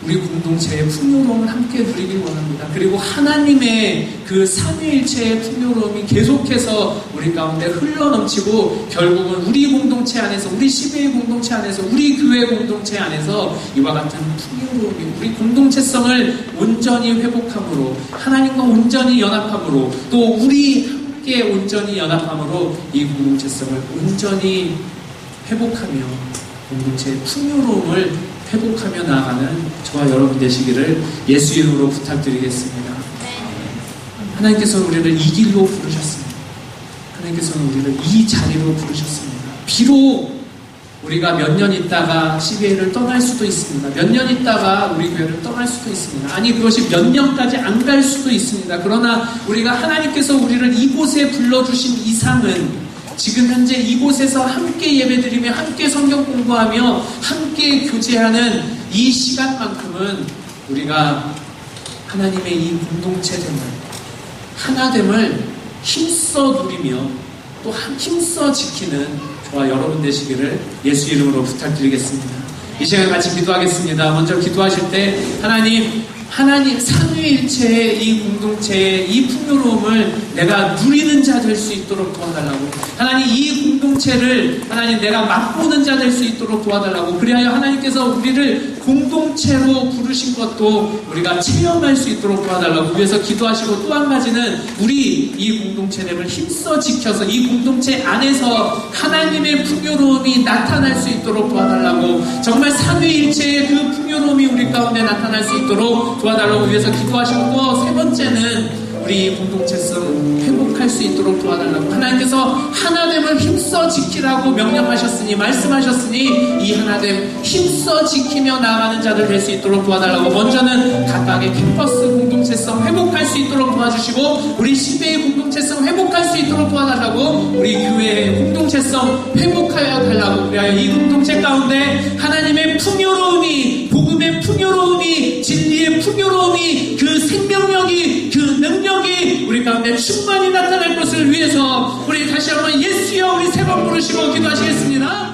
우리 공동체의 풍요로움을 함께 누리길 원합니다. 그리고 하나님의 그 삼위일체의 풍요로움이 계속해서 우리 가운데 흘러넘치고 결국은 우리 공동체 안에서, 우리 CBA 공동체 안에서, 우리 교회 공동체 안에서 이와 같은 풍요로움이 우리 공동체성을 온전히 회복함으로 하나님과 온전히 연합함으로 또 우리 함께 온전히 연합함으로 이 공동체성을 온전히 회복하며 공동체의 풍요로움을 회복하며 나아가는 저와 여러분 되시기를 예수 이름으로 부탁드리겠습니다. 하나님께서는 우리를 이 길로 부르셨습니다. 하나님께서는 우리를 이 자리로 부르셨습니다. 비록 우리가 몇 년 있다가 CBA를 떠날 수도 있습니다. 몇 년 있다가 우리 교회를 떠날 수도 있습니다. 아니 그것이 몇 년까지 안 갈 수도 있습니다. 그러나 우리가 하나님께서 우리를 이곳에 불러주신 이상은 지금 현재 이곳에서 함께 예배드리며 함께 성경 공부하며 함께 교제하는 이 시간만큼은 우리가 하나님의 이 공동체됨을 하나됨을 힘써 누리며 또 힘써 지키는 저와 여러분 되시기를 예수 이름으로 부탁드리겠습니다. 이 시간 같이 기도하겠습니다. 먼저 기도하실 때 하나님 삼위일체의 이 공동체의 이 풍요로움을 내가 누리는 자 될 수 있도록 도와달라고, 하나님 이 공동체를 하나님 내가 맛보는 자 될 수 있도록 도와달라고, 그리하여 하나님께서 우리를 공동체로 부르신 것도 우리가 체험할 수 있도록 도와달라고 위해서 기도하시고, 또 한 가지는 우리 이 공동체를 힘써 지켜서 이 공동체 안에서 하나님의 풍요로움이 나타날 수 있도록 도와달라고, 정말 삼위일체의 그 풍요로움이 우리 가운데 나타날 수 있도록 도와달라고 위해서 기도하시고, 또 세 번째는 우리 공동체성 회복할 수 있도록 도와달라고, 하나님께서 하나됨을 힘써 지키라고 명령하셨으니, 말씀하셨으니 이 하나됨 힘써 지키며 나아가는 자들 될 수 있도록 도와달라고, 먼저는 각각의 캠퍼스 공동체성 회복할 수 있도록 도와주시고, 우리 시대의 공동체성 회복할 수 있도록 도와달라고, 우리 교회의 공동체성 회복하여 달라고, 이 공동체 가운데 하나님의 풍요로움이, 복음의 풍요로움이, 진리의 풍요로움이, 그 생명력이, 그 능력이 우리 가운데 충만히 나타날 것을 위해서 우리 다시 한번 예수여 우리 세 번 부르시고 기도하시겠습니다.